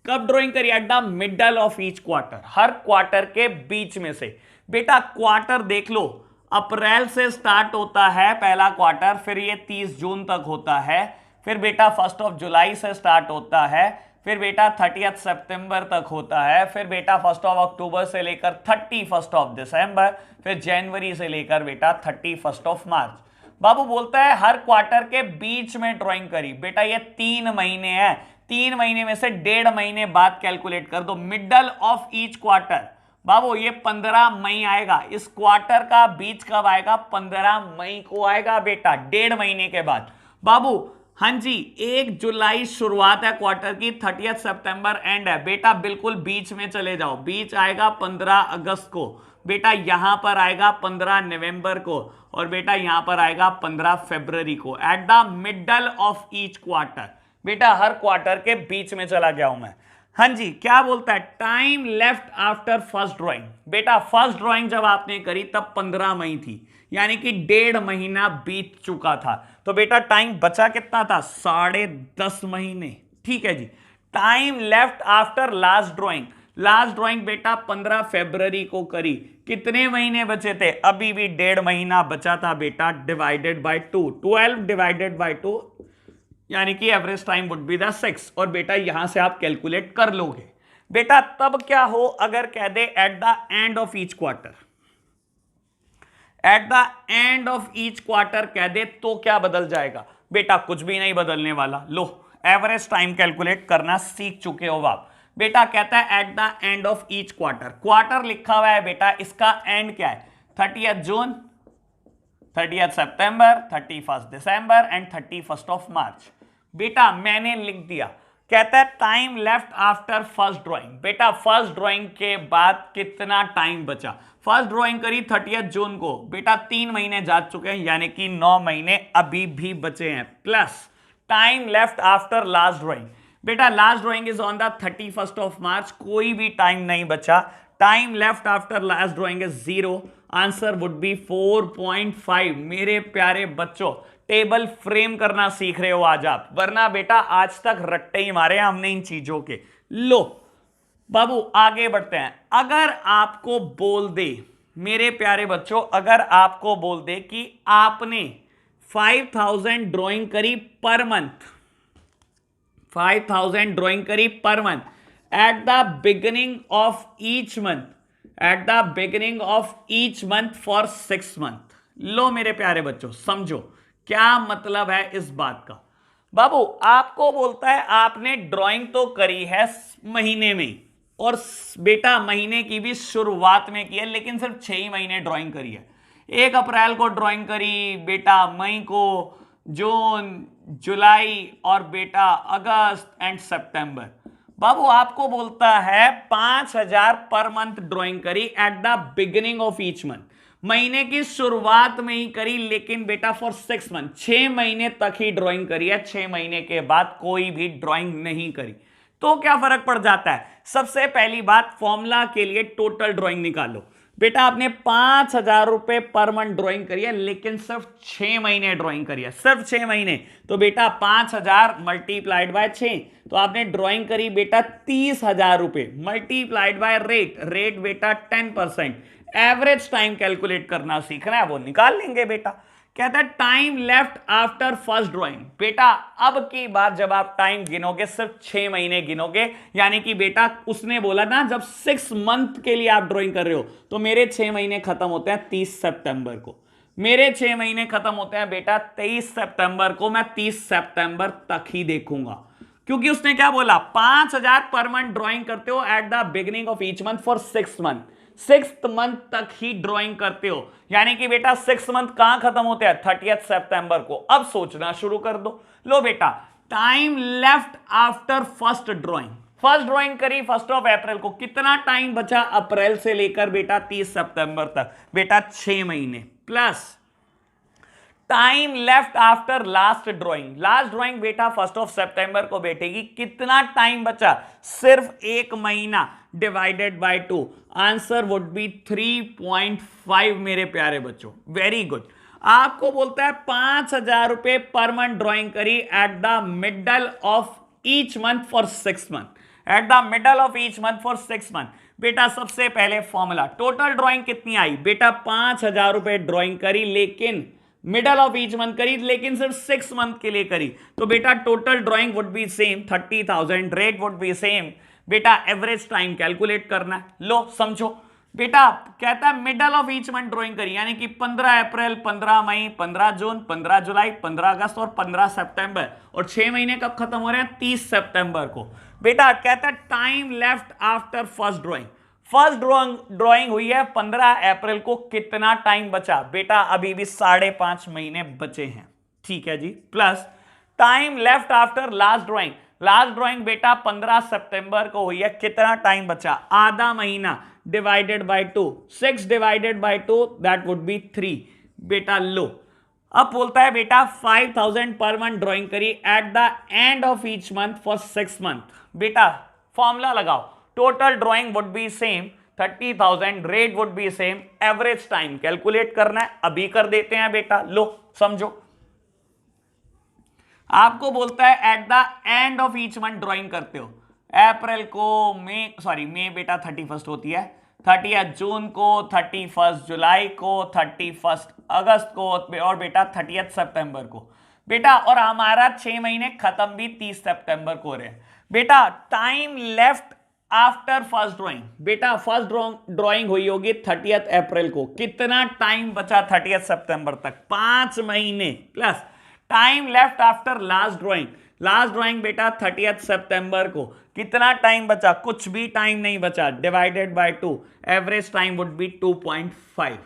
कब ड्राइंग करी, at the middle of each quarter, her quarter के बीच में से। बेटा क्वार्टर देख लो, अप्रैल से स्टार्ट होता है पहला क्वार्टर, फिर ये 30 जून तक होता है, फिर बेटा 1 जुलाई से स्टार्ट होता है, फिर बेटा 30 सितंबर तक होता है, फिर बेटा 1 अक्टूबर से लेकर 31 दिसंबर, फिर जनवरी से लेकर बेटा 31 मार्च। बाबू बोलता है हर क्वार्टर के बीच में ड्राइंग करी, बेटा ये 3 महीने हैं, 3 महीने में से 1.5 महीने बाद कैलकुलेट कर दो, मिडल ऑफ ईच क्वार्टर। बाबू ये 15 मई आएगा, इस क्वार्टर का बीच कब आएगा, 15 मई को आएगा बेटा, 1.5 महीने के बाद। बाबू हाँ जी, 1 जुलाई शुरुआत है क्वार्टर की, 30 सितंबर एंड है, बेटा बिल्कुल बीच में चले जाओ, बीच आएगा 15 अगस्त को, बेटा यहां पर आएगा 15 नवंबर को, और बेटा यहां पर आएगा 15 फरवरी को, eight the middle of each quarter. बेटा हर क्वार्टर के बीच में चला गया हूं मैं। हाँ जी, क्या बोलता है, time left after first drawing, बेटा फर्स्ट ड्राइंग जब आपने करी तब 15 मई थी, यानी कि 1.5 महीना बीत चुका था, तो बेटा टाइम बचा कितना था, 10.5 महीने। ठीक है जी। Time left after last drawing, last drawing बेटा 15 फरवरी को करी, कितने महीने बचे थे, अभी भी 1.5 महीना बचा था बेटा, डिवाइडेड बाय 2, 12 डिवाइडेड बाय 2, यानी कि average time would be the 6, और बेटा यहां से आप कैलकुलेट कर लोगे। बेटा तब क्या हो, अगर कह दे at the end of each quarter, at the end of each quarter कह दे तो क्या बदल जाएगा, बेटा कुछ भी नहीं बदलने वाला। लो एवरेज टाइम कैलकुलेट करना सीख चुके हो आप। बेटा कहता है at the end of each quarter, quarter लिखा हुआ है बेटा, इसका एंड क्या है, 30 जून, 30 सितंबर, 31 दिसंबर एंड 31 मार्च। बेटा मैंने लिख दिया। कहता है time left after first drawing, बेटा फर्स्ट ड्राइंग के बाद कितना टाइम बचा, फर्स्ट ड्राइंग करी 30 जून को, बेटा 3 महीने जा चुके हैं, यानी कि 9 महीने अभी भी बचे हैं, plus time left after last drawing, बेटा last drawing is on the 31 March, कोई भी टाइम नहीं बचा, time left after last drawing is 0, answer would be 4.5। मेरे प्यारे बच्चों टेबल फ्रेम करना सीख रहे हो आज आप, वरना बेटा आज तक रट्टे ही मारे हमने इन चीजों के। लो बाबू आगे बढ़ते हैं। अगर आपको बोल दे मेरे प्यारे बच्चों, अगर आपको बोल दे कि आपने 5000 ड्राइंग करी पर मंथ, 5000 ड्राइंग करी per month at the beginning of each month, at the beginning of each month for 6 month. लो मेरे प्यारे बच्चों, समझो क्या मतलब है इस बात का। बाबू आपको बोलता है आपने ड्राइंग तो करी है महीने में, और बेटा महीने की भी शुरुआत में की है, लेकिन सिर्फ 6 ही महीने ड्राइंग करी है। 1 अप्रैल को ड्राइंग करी बेटा, मई को, जून, जुलाई और बेटा अगस्त एंड सितंबर। बाबू आपको बोलता है 5000 पर मंथ ड्राइंग करी at the beginning of each month, महीने की शुरुआत में ही करी, लेकिन बेटा फॉर 6 मंथ, 6 महीने तक ही ड्राइंग करी है, 6 महीने के बाद कोई भी ड्राइंग नहीं करी। तो क्या फर्क पड़ जाता है? सबसे पहली बात, फॉर्मूला के लिए टोटल ड्राइंग निकालो। बेटा आपने 5000 रुपए पर मंथ ड्राइंग करी है, लेकिन सिर्फ 6 महीने ड्राइंग करी है, सिर्फ 6 महीने। तो बेटा 5000 मल्टीप्लाइड बाय 6, तो आपने ड्राइंग करी बेटा 30,000 रुपए, मल्टीप्लाइड बाय रेट, रेट बेटा 10%। एवरेज टाइम कैलकुलेट करना सीखना है, वो निकाल लेंगे बेटा। कहता है time left after first drawing. बेटा अब की बात, जब आप टाइम गिनोगे सिर्फ 6 महीने गिनोगे, यानी कि बेटा उसने बोला ना जब 6 मंथ के लिए आप ड्राइंग कर रहे हो, तो मेरे 6 महीने खत्म होते हैं 30 सितंबर को, मेरे 6 महीने खत्म होते हैं बेटा 23 सितंबर को। मैं 30 सितंबर तक ही देखूंगा, क्योंकि उसने क्या बोला, 5000 पर मंथ ड्राइंग करते हो eight the beginning of each month for 6 month, 6th month तक ही ड्राइंग करते हो, यानी कि बेटा 6 मंथ कहां खत्म होते हैं, 30 सितंबर को। अब सोचना शुरू कर दो। लो बेटा, time left after first drawing, first drawing करी 1 अप्रैल को, कितना टाइम बचा अप्रैल से लेकर बेटा 30 सितंबर तक, बेटा 6 महीने, plus time left after last drawing, last drawing बेटा 1 सितंबर को बैठेगी, कितना टाइम बचा, सिर्फ 1 महीना, divided by 2, answer would B 3.5 मेरे प्यारे बच्चों। Very good. आपको बोलता है 5000 रुपए पर मंथ ड्राइंग करी at the middle of each month for 6 month, at the middle of each month for 6 month. बेटा सबसे पहले फॉर्मूला, टोटल ड्राइंग कितनी आई बेटा, 5000 रुपए ड्राइंग करी, लेकिन मिडल ऑफ ईच मंथ करी, लेकिन सिर्फ 6 मंथ के लिए करी, तो बेटा total drawing would be same 30,000, rate would be same. बेटा एवरेज टाइम कैलकुलेट करना है। लो समझो बेटा, कहता है middle of each month drawing करी, यानी कि 15 अप्रैल, 15 मई, 15 जून, 15 जुलाई, 15 अगस्त और 15 सितंबर, और 6 महीने कब खत्म हो रहे हैं, 30 सितंबर को। बेटा कहता है time left after first drawing, first drawing हुई है 15 अप्रैल को, कितना टाइम बचा बेटा, अभी भी 5.5 महीने बचे हैं, ठीक है जी। Plus time left after last drawing, last drawing बेटा 15 सितंबर को हुई है, कितना टाइम बचा, आधा महीना, divided by 2, 6 divided by 2 that would be 3। बेटा लो, अब बोलता है बेटा 5000 पर मंथ ड्राइंग करी at the end of each month for 6 month. बेटा फॉर्मूला लगाओ, total drawing would be same 30,000, rate would be same, average time calculate करना है, अभी कर देते हैं बेटा। लो समझो, आपको बोलता है at the end of each month drawing करते हो, अप्रैल को, मई बेटा 31 होती है, 30 जून को, 31 जुलाई को, 31 अगस्त को, और बेटा 30 सितंबर को बेटा, और हमारा 6 महीने खत्म भी 30 सितंबर को हो रहे हैं। बेटा time left after first drawing, बेटा फर्स्ट ड्राइंग हुई होगी 30 अप्रैल को, कितना टाइम बचा 30 सितंबर तक, 5 महीने, plus time left after last drawing, last drawing बेटा 30 सितंबर को, कितना टाइम बचा, कुछ भी टाइम नहीं बचा, divided by 2, average time would B 2.5।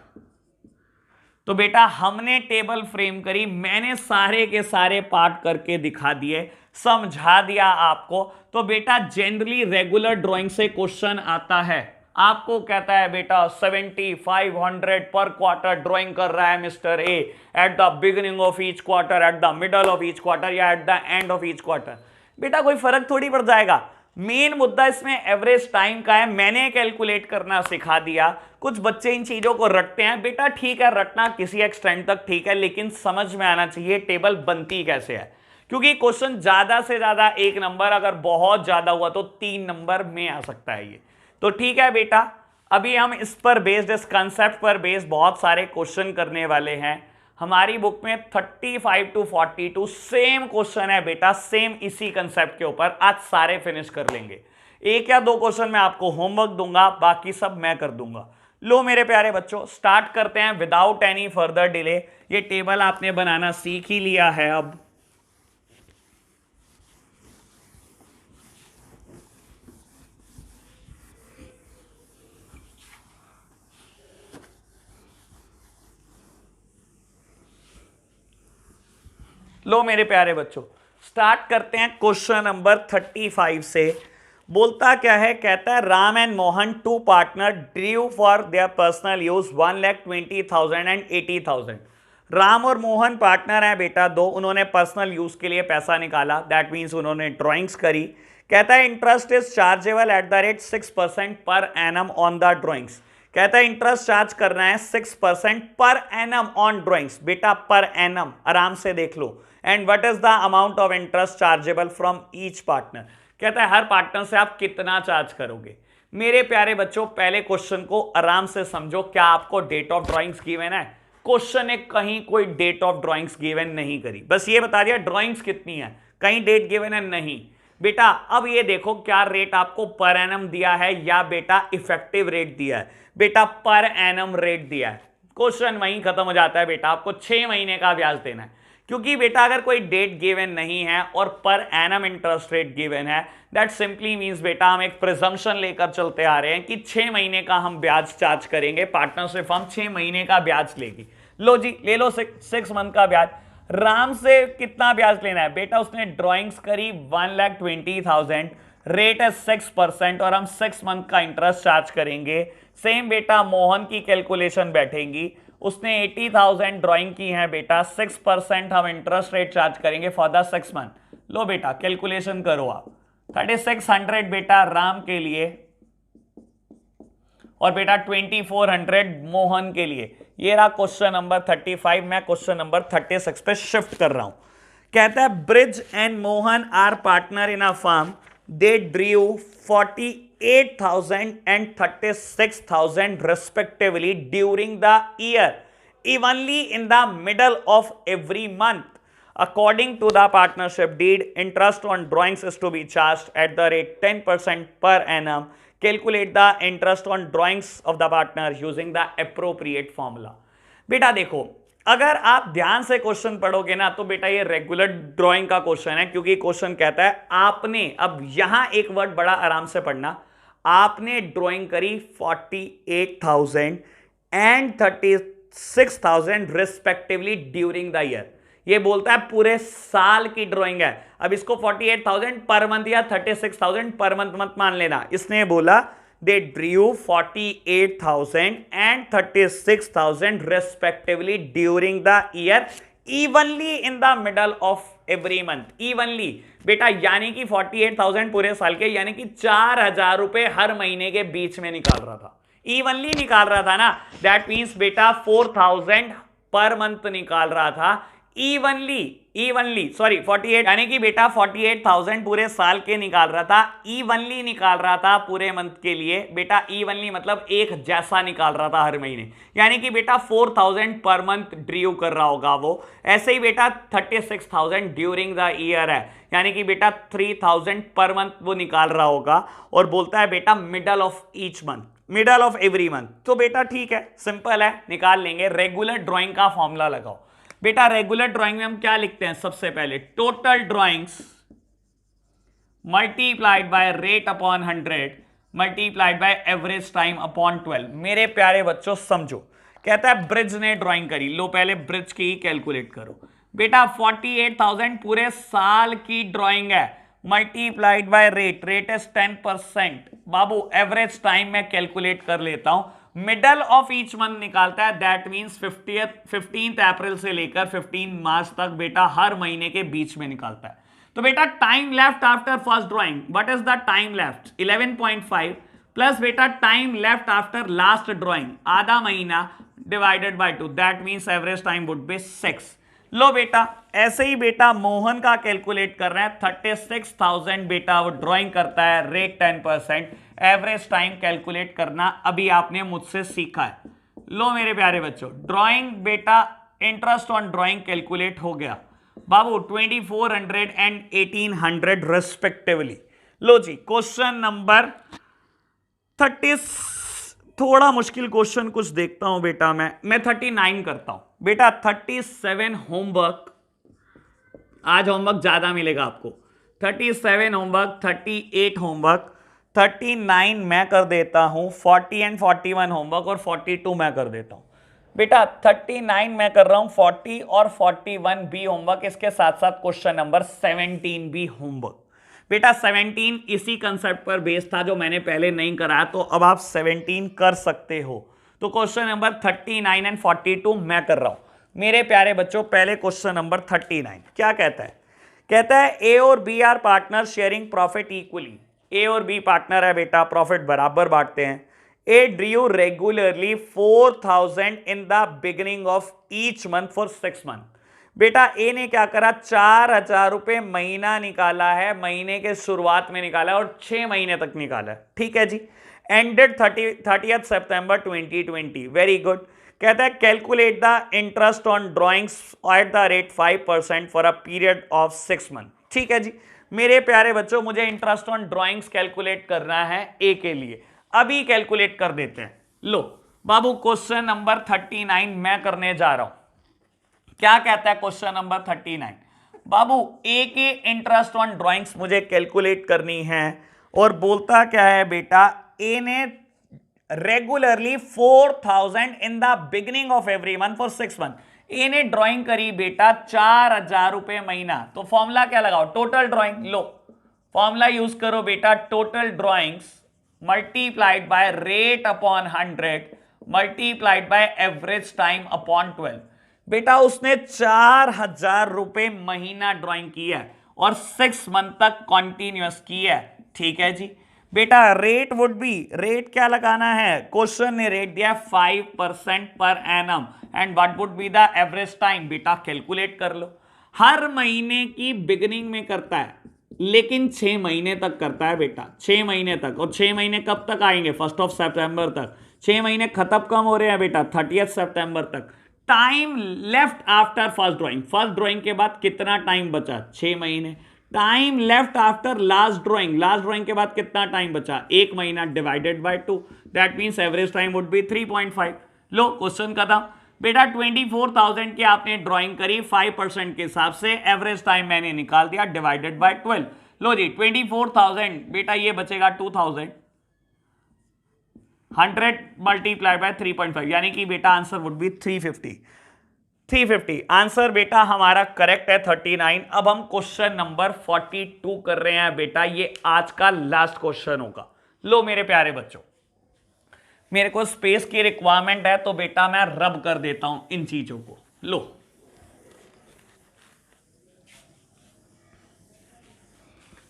तो बेटा हमने टेबल फ्रेम करी, मैंने सारे के सारे पार्ट करके दिखा दिए, समझा दिया आपको। तो बेटा जनरली रेगुलर ड्राइंग से क्वेश्चन आता है, आपको कहता है बेटा 7500 पर क्वार्टर ड्राइंग कर रहा है mister A, at the beginning of each quarter, at the middle of each quarter, या at the end of each quarter. बेटा कोई फर्क थोड़ी पड़ जाएगा, मेन मुद्दा इसमें एवरेज टाइम का है, मैंने कैलकुलेट करना सिखा दिया। कुछ बच्चे इन चीजों को रटते हैं, बेटा ठीक है रटना किसी एक्सटेंट तक ठीक है, लेकिन समझ में आना चाहिए टेबल बनती कैसे है, क्योंकि क्वेश्चन ज्यादा से ज्यादा 1 नंबर, अगर बहुत ज्यादा हुआ तो 3 नंबर में आ सकता है ये। तो ठीक है बेटा, अभी हम इस पर बेस्ड, इस कंसेप्ट पर बेस्ड बहुत सारे क्वेश्चन करने वाले हैं। हमारी बुक में 35 to 42 सेम क्वेश्चन है बेटा, सेम इसी कंसेप्ट के ऊपर। आज सारे फिनिश कर लेंगे। एक या दो क्वेश्चन मैं आपको होमवर्क दूंगा, बाकी सब मैं कर दूंगा। लो मेरे प्यारे बच्चों, स्टार्ट करते हैं विदाउट एनी फर्दर डिले। ये टेबल आपने बनाना सीख ही लिया है अब। लो मेरे प्यारे बच्चों, स्टार्ट करते हैं क्वेश्चन नंबर 35 से। बोलता क्या है, कहता है Ram and Mohan two partner drew for their personal use 1,20,000 and 80,000। Ram और मोहन पार्टनर हैं बेटा दो, उन्होंने पर्सनल यूज के लिए पैसा निकाला, दैट मीन्स उन्होंने ड्रॉइंग्स करी। कहता है interest is chargeable at the rate 6% per annum on the drawings. कहता है इंटरेस्ट चार्ज करना है 6% पर एनम ऑन ड्रॉइंग्स। बेटा पर एनम आराम से देख लो। And what is the amount of interest chargeable from each partner. कहता है हर पार्टनर से आप कितना चार्ज करोगे। मेरे प्यारे बच्चों, पहले क्वेश्चन को आराम से समझो। क्या आपको डेट ऑफ ड्रॉइंग्स गिवन है? क्वेश्चन ने कहीं कोई डेट ऑफ ड्रॉइंग्स गिवन नहीं करी, बस ये बता दिया ड्रॉइंग्स कितनी है, कहीं डेट गिवन है नहीं। बेटा अब ये देखो क्या रेट आपको पर एनम दिया है या बेटा इफेक्टिव रेट दिया है। बेटा पर एनम रेट दिया है, क्वेश्चन वहीं खत्म हो जाता है बेटा। आपको 6 महीने का ब्याज देना है, क्योंकि बेटा अगर कोई डेट गिवन नहीं है और per annum interest rate given है, दैट सिंपली मींस बेटा हम एक प्रिजम्पशन लेकर चलते आ रहे हैं कि 6 महीने का हम ब्याज चार्ज करेंगे, पार्टनरशिप हम 6 महीने का ब्याज लेगी। लो जी ले लो 6 मंथ का ब्याज। राम से कितना ब्याज लेना है? बेटा उसने ड्रॉइंग्स करी 1,20,000, रेट है 6% और हम 6 मंथ का इंटरेस्ट चार्ज करेंगे। सेम बेटा मोहन की कैलकुलेशन बैठेगी, उसने 80,000 ड्राइंग की है बेटा, 6% हम इंटरेस्ट रेट चार्ज करेंगे फॉर द 6 मंथ। लो बेटा कैलकुलेशन करो आप, 3600 बेटा राम के लिए और बेटा 2400 मोहन के लिए। ये रहा क्वेश्चन नंबर 35। मैं क्वेश्चन नंबर 36 पे शिफ्ट कर रहा हूं। कहता है Brij and Mohan are partner in a firm, they drew 48,000 and 36,000 respectively during the year, evenly in the middle of every month. According to the partnership deed, interest on drawings is to be charged at the rate 10% per annum. Calculate the interest on drawings of the partner using the appropriate formula. बेटा देखो, अगर आप ध्यान से क्वेश्चन पढ़ोगे ना तो बेटा ये रेगुलर ड्राइंग का क्वेश्चन है, क्योंकि क्वेश्चन कहता है आपने, अब यहां एक वर्ड बड़ा आराम से पढ़ना, आपने ड्राइंग करी 48,000 and 36,000 respectively during the year. ये बोलता है पूरे साल की ड्राइंग है। अब इसको 48,000 पर मंथ या 36,000 पर मंथ मत मान लेना। इसने बोला they drew 48,000 and 36,000 respectively during the year, evenly in the middle of every month. evenly बेटा यानी कि 48,000 पूरे साल के, यानी कि 4,000 रुपए हर महीने के बीच में निकाल रहा था। evenly निकाल रहा था ना, that means बेटा 4,000 पर मंथ निकाल रहा था। इवनली सॉरी 48 यानी कि बेटा 48,000 पूरे साल के निकाल रहा था, इवनली निकाल रहा था पूरे मंथ के लिए। बेटा इवनली मतलब एक जैसा निकाल रहा था हर महीने, यानी कि बेटा 4,000 पर मंथ ड्रू कर रहा होगा वो। ऐसे ही बेटा 36,000 ड्यूरिंग द ईयर है, यानी कि बेटा 3,000 पर मंथ वो निकाल रहा होगा। और बोलता है बेटा middle of each month, middle of every month. तो बेटा ठीक है, सिंपल है, निकाल लेंगे। रेगुलर ड्राइंग का फॉर्मूला लगाओ। बेटा रेगुलर ड्राइंग में हम क्या लिखते हैं? सबसे पहले total drawings multiplied by rate upon 100 multiplied by average time upon 12। मेरे प्यारे बच्चों समझो, कहता है ब्रिज ने ड्राइंग करी। लो पहले ब्रिज की कैलकुलेट करो। बेटा 48,000 पूरे साल की ड्राइंग है, multiplied by rate, rate is 10%। Babu average time में कैलकुलेट कर लेता हूं, मिडल ऑफ ईच मंथ निकालता है, दैट मींस 15th अप्रैल से लेकर 15 मार्च तक बेटा हर महीने के बीच में निकालता है। तो बेटा time left after first drawing, what is the time left? 11.5 plus बेटा time left after last drawing आधा महीना divided by 2, that means average time would be 6। लो बेटा ऐसे ही बेटा मोहन का कैलकुलेट कर रहे हैं 36,000 बेटा वो ड्राइंग करता है, रेट 10%, एवरेज टाइम कैलकुलेट करना अभी आपने मुझसे सीखा है। लो मेरे प्यारे बच्चों, ड्राइंग बेटा इंटरेस्ट ऑन ड्राइंग कैलकुलेट हो गया बाबू 2400 एंड 1800 रेस्पेक्टिवली। लो जी क्वेश्चन नंबर 30, थोड़ा मुश्किल क्वेश्चन कुछ देखता हूं बेटा, मैं 39 करता हूं बेटा। 37 होमवर्क, आज होमवर्क ज्यादा मिलेगा आपको। 37 होमवर्क, 38 होमवर्क, 39 मैं कर देता हूं, 40 एंड 41 होमवर्क और 42 मैं कर देता हूं बेटा। 39 मैं कर रहा हूं, 40 और 41 भी होमवर्क, इसके साथ साथ क्वेश्चन नंबर 17 भी होमवर्क बेटा। 17 इसी कंसेप्ट पर बेस्ड था जो मैंने पहले नहीं कराया, तो अब आप 17 कर सकते हो। तो क्वेश्चन नंबर 39 एंड 42 मैं कर रहा हूं मेरे प्यारे बच्चों। पहले क्वेश्चन नंबर 39 क्या कहता है? कहता है ए और B are partner sharing profit equally. A और बी पार्टनर है बेटा, प्रॉफिट बराबर बांटते हैं। A drew regularly 4,000 in the beginning of each month for 6 month. बेटा ए ने क्या करा, 4,000 रुपए महीना निकाला है, महीने के शुरुआत में निकाला है और 6 महीने तक निकाला है। ठीक है जी। एंडेड 30th सितंबर 2020। Very good. कहता है calculate the interest on drawings at the rate 5% for a period of 6 month. ठीक है जी मेरे प्यारे बच्चों, मुझे इंटरेस्ट ऑन ड्राइंग्स कैलकुलेट करना है ए के लिए, अभी कैलकुलेट कर देते हैं। लो बाबू क्वेश्चन नंबर 39 मैं करने जा रहा हूं। क्या कहता है क्वेश्चन नंबर 39? बाबू ए के इंटरेस्ट ऑन ड्राइंग्स मुझे कैलकुलेट करनी है और बोलता क्या है बेटा, ए ने regularly 4,000 in the beginning of every month for 6 month. A ने ड्राइंग करी बेटा 4,000 रुपए महीना। तो फॉर्मूला क्या लगाओ, टोटल ड्राइंग। लो फॉर्मूला यूज करो बेटा, total drawings multiplied by rate upon 100 multiplied by average time upon 12। बेटा उसने 4,000 रुपए महीना ड्राइंग की है और 6 मंथ तक कॉन्टिन्यूअस की है। ठीक है जी बेटा। रेट वुड बी, रेट क्या लगाना है, क्वेश्चन ने रेट दिया 5% per annum and what would be the average time, बेटा कैलकुलेट कर लो। हर महीने की बिगिनिंग में करता है लेकिन 6 महीने तक करता है बेटा, 6 महीने तक। और 6 महीने कब तक आएंगे, 1 सितंबर तक। 6 महीने खत्म कम हो रहे हैं बेटा, 30 सितंबर तक। Time left after first drawing, first drawing के बाद कितना टाइम बचा, 6 महीने। Time left after last drawing, last drawing के बाद कितना टाइम बचा, 1 महीना divided by 2, that means average time would B 3.5। Low question खत्म बेटा। 24,000 की आपने ड्राइंग करी, 5% के हिसाब से एवरेज टाइम मैंने निकाल दिया डिवाइडेड बाय 12। लो जी 24,000 बेटा ये बचेगा 2,000, 100 मल्टीप्लाई बाय 3.5 यानी कि बेटा आंसर वुड बी 350। 350 आंसर बेटा हमारा करेक्ट है 39। अब हम क्वेश्चन नंबर 42 कर रहे हैं बेटा, ये आज का लास्ट क्वेश्चन होगा। लो मेरे प्यारे बच्चों, मेरे को स्पेस की रिक्वायरमेंट है तो बेटा मैं रब कर देता हूं इन चीजों को। लो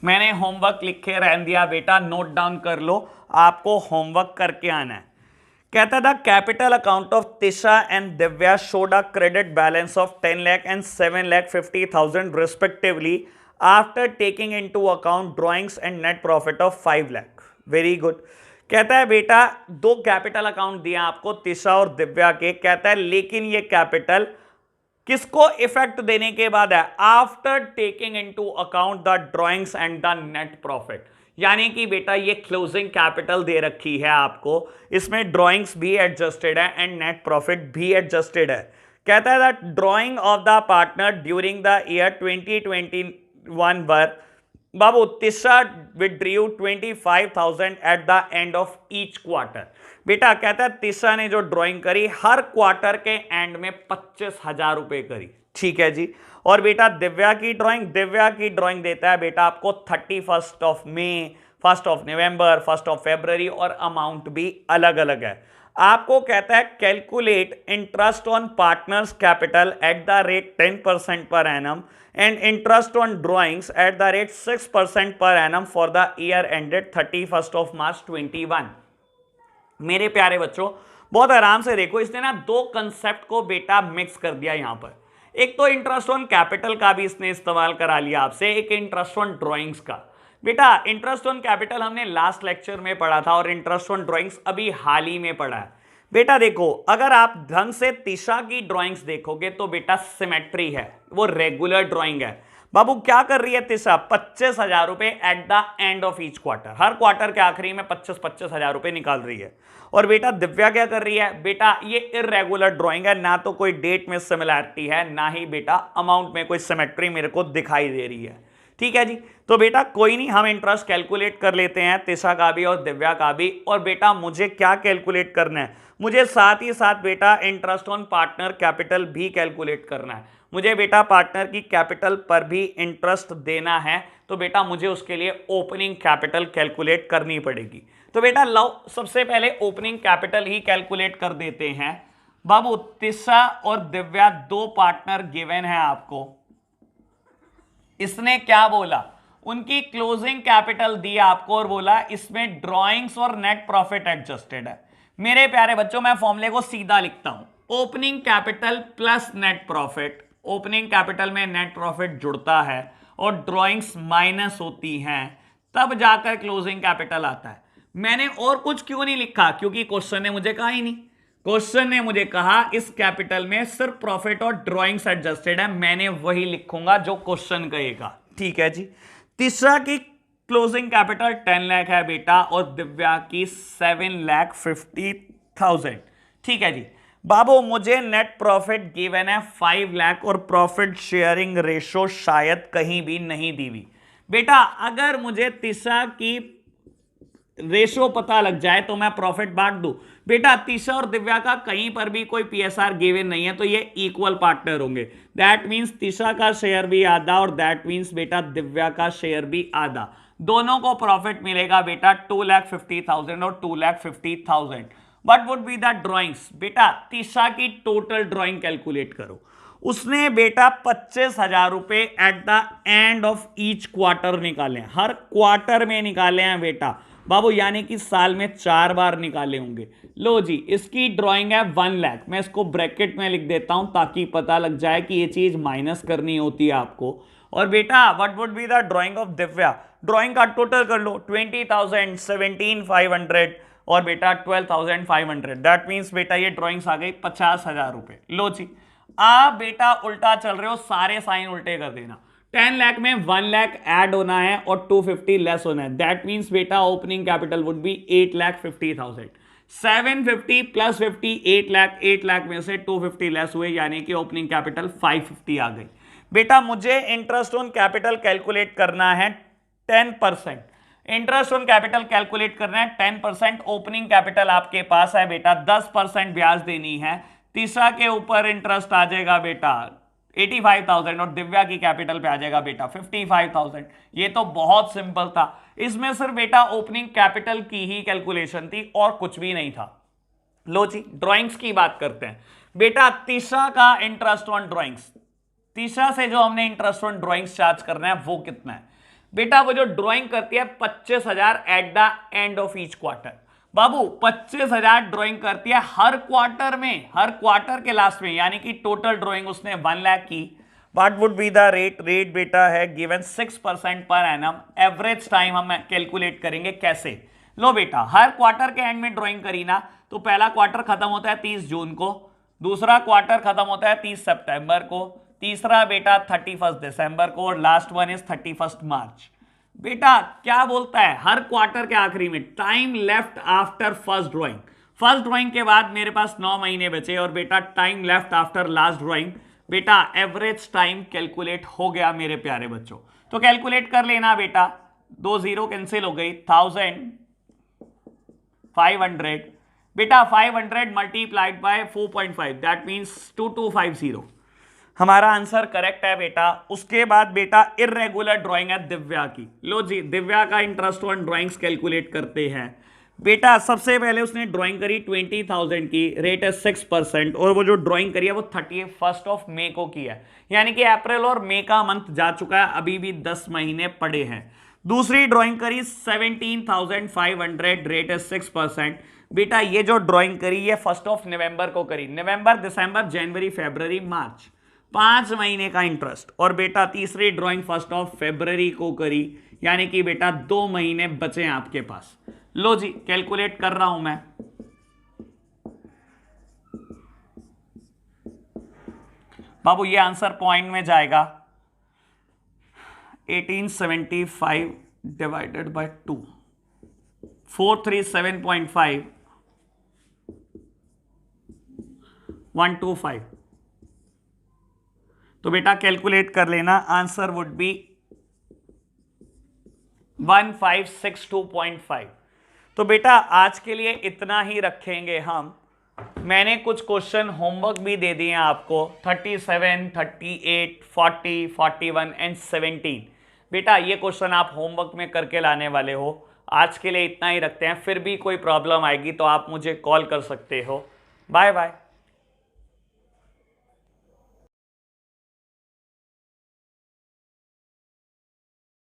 मैंने होमवर्क लिखे रहने दिया बेटा, नोट डाउन कर लो, आपको होमवर्क करके आना है। कहता था capital account of Tisha and Divya showed a credit balance of 10 lakh and 7,50,000 respectively after taking into account drawings and net profit of 5 lakh. Very good. कहता है बेटा 2 कैपिटल अकाउंट दिया आपको तिशा और दिव्या के। कहता है लेकिन ये कैपिटल किसको इफेक्ट देने के बाद है, after taking into account the drawings and the net profit. यानी कि बेटा ये क्लोजिंग कैपिटल दे रखी है आपको, इसमें ड्राइंग्स भी एडजस्टेड है एंड नेट प्रॉफिट भी एडजस्टेड है। कहता है that drying of the partner during the year 2021 were Babu Tisha withdrew 25,000 eight the end of each quarter. बेटा कहता है तिशा ने जो ड्राइंग करी हर क्वार्टर के एंड में 25,000 रुपए करी। ठीक है जी। और बेटा दिव्या की ड्राइंग देता है बेटा आपको 31 ऑफ मई, 1 नवंबर, 1 फरवरी और अमाउंट भी अलग अलग है। आपको कहता है calculate interest on partners capital at the rate 10% per annum and interest on drawings at the rate 6% per annum for the year ended 31 of March 21। मेरे प्यारे बच्चों बहुत आराम से देखो, इसने ना 2 कंसेप्ट को बेटा मिक्स कर दिया। यहां पर एक तो इंटरेस्ट ऑन कैपिटल का भी इसने इस्तेमाल करा लिया आपसे, एक इंटरेस्ट ऑन ड्राइंग्स का। बेटा इंटरेस्ट ऑन कैपिटल हमने लास्ट लेक्चर में पढ़ा था और इंटरेस्ट ऑन ड्राइंग्स अभी हाल ही में पढ़ा है। बेटा देखो, अगर आप ढंग से तिशा की ड्राइंग्स देखोगे तो बेटा सिमेट्री है, वो रेगुलर ड्राइंग है। बाबू क्या कर रही है तिशा? 25,000 रुपए eight the end of each quarter, her quarter के आखिरी में 25,000 रुपए निकाल रही है। और बेटा दिव्या क्या कर रही है? बेटा ये इररेगुलर ड्राइंग है, ना तो कोई डेट में सिमिलैरिटी है, ना ही बेटा अमाउंट में कोई सिमेट्री मेरे को दिखाई दे रही है। ठीक है जी, तो बेटा कोई नहीं, हम इंटरेस्ट कैलकुलेट कर लेते हैं, तिशा का भी और दिव्या का भी। और बेटा मुझे क्या कैलकुलेट करना है? मुझे साथ ही साथ बेटा इंटरेस्ट ऑन पार्टनर कैपिटल भी कैलकुलेट करना है। मुझे बेटा पार्टनर की कैपिटल पर भी इंटरेस्ट देना है, तो बेटा मुझे उसके लिए ओपनिंग कैपिटल कैलकुलेट करनी पड़ेगी। तो बेटा लो सबसे पहले ओपनिंग कैपिटल ही कैलकुलेट कर देते हैं। बाबू तिशा और दिव्या दो पार्टनर गिवन है आपको। इसने क्या बोला? उनकी क्लोजिंग कैपिटल दी आपको और बोला इसमें ड्राइंग्स और नेट प्रॉफिट एडजस्टेड है। मेरे प्यारे बच्चों, मैं फॉर्मूले को सीधा लिखता हूं, opening capital plus net profit. Opening capital में नेट प्रॉफिट जुड़ता है और ड्राइंग्स माइनस होती हैं, तब जाकर क्लोजिंग कैपिटल आता है। मैंने और कुछ क्यों नहीं लिखा? क्योंकि क्वेश्चन ने मुझे कहा ही नहीं। क्वेश्चन ने मुझे कहा इस कैपिटल में सिर्फ प्रॉफिट और ड्राइंग्स एडजस्टेड है, मैंने वही लिखूंगा जो क्वेश्चन कहेगा। ठीक है जी। तीसरा की क्लोजिंग कैपिटल 10 लाख है बेटा और दिव्या की 7,50,000। ठीक है जी। बाबू मुझे नेट प्रॉफिट गिवन है 5 लाख और प्रॉफिट शेयरिंग रेशो शायद कहीं भी नहीं दी हुई। बेटा अगर मुझे तीसरा की रेशो पता लग जाए तो मैं प्रॉफिट बांट दूं। बेटा तीसरा और दिव्या का कहीं पर भी कोई पीएसआर गिवन नहीं है, तो ये इक्वल पार्टनर होंगे। दैट मींस तीसरा का शेयर भी आधा और दैट मींस बेटा दिव्या का शेयर भी आधा। दोनों को प्रॉफिट मिलेगा बेटा 2,50,000 और 2,50,000। What would be the drawings? बेटा तीसरा की टोटल ड्राइंग कैलकुलेट करो। उसने बेटा 25,000 रुपए eight the end of each quarter निकाले हैं, हर क्वार्टर में निकाले हैं बेटा बाबू, यानी कि साल में 4 बार निकाले होंगे। लो जी, इसकी ड्राइंग है 1 लाख। मैं इसको ब्रैकेट में लिख देता हूं ताकि पता लग जाए कि ये चीज माइनस करनी होती है आपको। और बेटा what would be the drying of Divya? Drawing का टोटल कर लो, 20,000, 17,500 और बेटा 12,500। दैट मीन्स बेटा ये ड्राइंग्स आ गई 50,000 रुपए। लो जी, आप बेटा उल्टा चल रहे हो, सारे साइन उल्टे कर देना। 10 लाख में 1 लाख ऐड होना है और 250 लेस होना है। दैट मीन्स बेटा opening capital would be 8,50,000। 750 plus 50 8 lakh, 8 lakh में से 250 लेस हुए, यानी कि ओपनिंग कैपिटल 550 आ गई। बेटा मुझे इंटरेस्ट ऑन कैपिटल कैलकुलेट करना है 10%। इंटरेस्ट ऑन कैपिटल कैलकुलेट करना है 10%। ओपनिंग कैपिटल आपके पास है बेटा 10% ब्याज देनी है। तीसरा के ऊपर इंटरेस्ट आ जाएगा बेटा 85,000 और दिव्या की कैपिटल पे आ जाएगा बेटा 55,000। ये तो बहुत सिंपल था, इसमें सिर्फ बेटा ओपनिंग कैपिटल की ही कैलकुलेशन थी और कुछ भी नहीं था। लो जी, ड्राइंग्स की बात करते हैं। बेटा तीसरा का इंटरेस्ट ऑन ड्राइंग्स, तीसरा से जो हमने इंटरेस्ट ऑन ड्राइंग्स चार्ज करना है वो कितना है? बेटा वो जो ड्राइंग करती है 25,000 eight the end of each quarter. Babu 25,000 drawing करती है हर क्वार्टर में, हर क्वार्टर के लास्ट में, यानी कि टोटल ड्राइंग उसने 1 लाख की। What would be the rate? Rate बेटा है given 6% per annum. Average time हम कैलकुलेट करेंगे कैसे? लो बेटा, हर क्वार्टर के एंड में ड्राइंग करी ना, तो पहला क्वार्टर खत्म होता है 30 जून को, दूसरा क्वार्टर खत्म होता है 30 सितंबर को, तीसरा बेटा 31 दिसंबर को और लास्ट वन इज 31 मार्च। बेटा क्या बोलता है? हर क्वार्टर के आखिरी में time left after first drawing. First drawing के बाद मेरे पास 9 महीने बचे और बेटा time left after last drawing. बेटा एवरेज टाइम कैलकुलेट हो गया मेरे प्यारे बच्चों, तो कैलकुलेट कर लेना बेटा। 2 0 कैंसिल हो गई, 1,500 बेटा 500 मल्टीप्लाइड बाय 4.5 दैट मीन्स 2250। हमारा आंसर करेक्ट है बेटा। उसके बाद बेटा इररेगुलर ड्राइंग है दिव्या की। लो जी, दिव्या का इंटरेस्ट ऑन ड्राइंग्स कैलकुलेट करते हैं। बेटा सबसे पहले उसने ड्राइंग करी 20,000 की, रेट है 6% और वो जो ड्राइंग करी है वो 31 मई को की है, यानी कि अप्रैल और मई का मंथ जा चुका है, अभी भी 10 महीने पड़े हैं। दूसरी ड्राइंग करी 17,500, रेट है 6%। बेटा ये जो ड्राइंग करी ये 1 नवंबर को करी, नवंबर, दिसंबर, जनवरी, फरवरी, मार्च। 5 महीने का इंटरेस्ट। और बेटा तीसरी ड्राइंग 1 फरवरी को करी, यानी कि बेटा 2 महीने बचे हैं आपके पास। लो जी कैलकुलेट कर रहा हूं मैं। बाबू ये आंसर पॉइंट में जाएगा 1875 डिवाइडेड बाय 2, 437.5, 125। तो बेटा कैलकुलेट कर लेना, आंसर वुड बी 1562.5। तो बेटा आज के लिए इतना ही रखेंगे हम। मैंने कुछ क्वेश्चन होमवर्क भी दे दिए आपको, 37, 38, 40, 41 एंड 17। बेटा ये क्वेश्चन आप होमवर्क में करके लाने वाले हो। आज के लिए इतना ही रखते हैं, फिर भी कोई प्रॉब्लम आएगी तो आप मुझे कॉल कर सकते हो। Bye bye.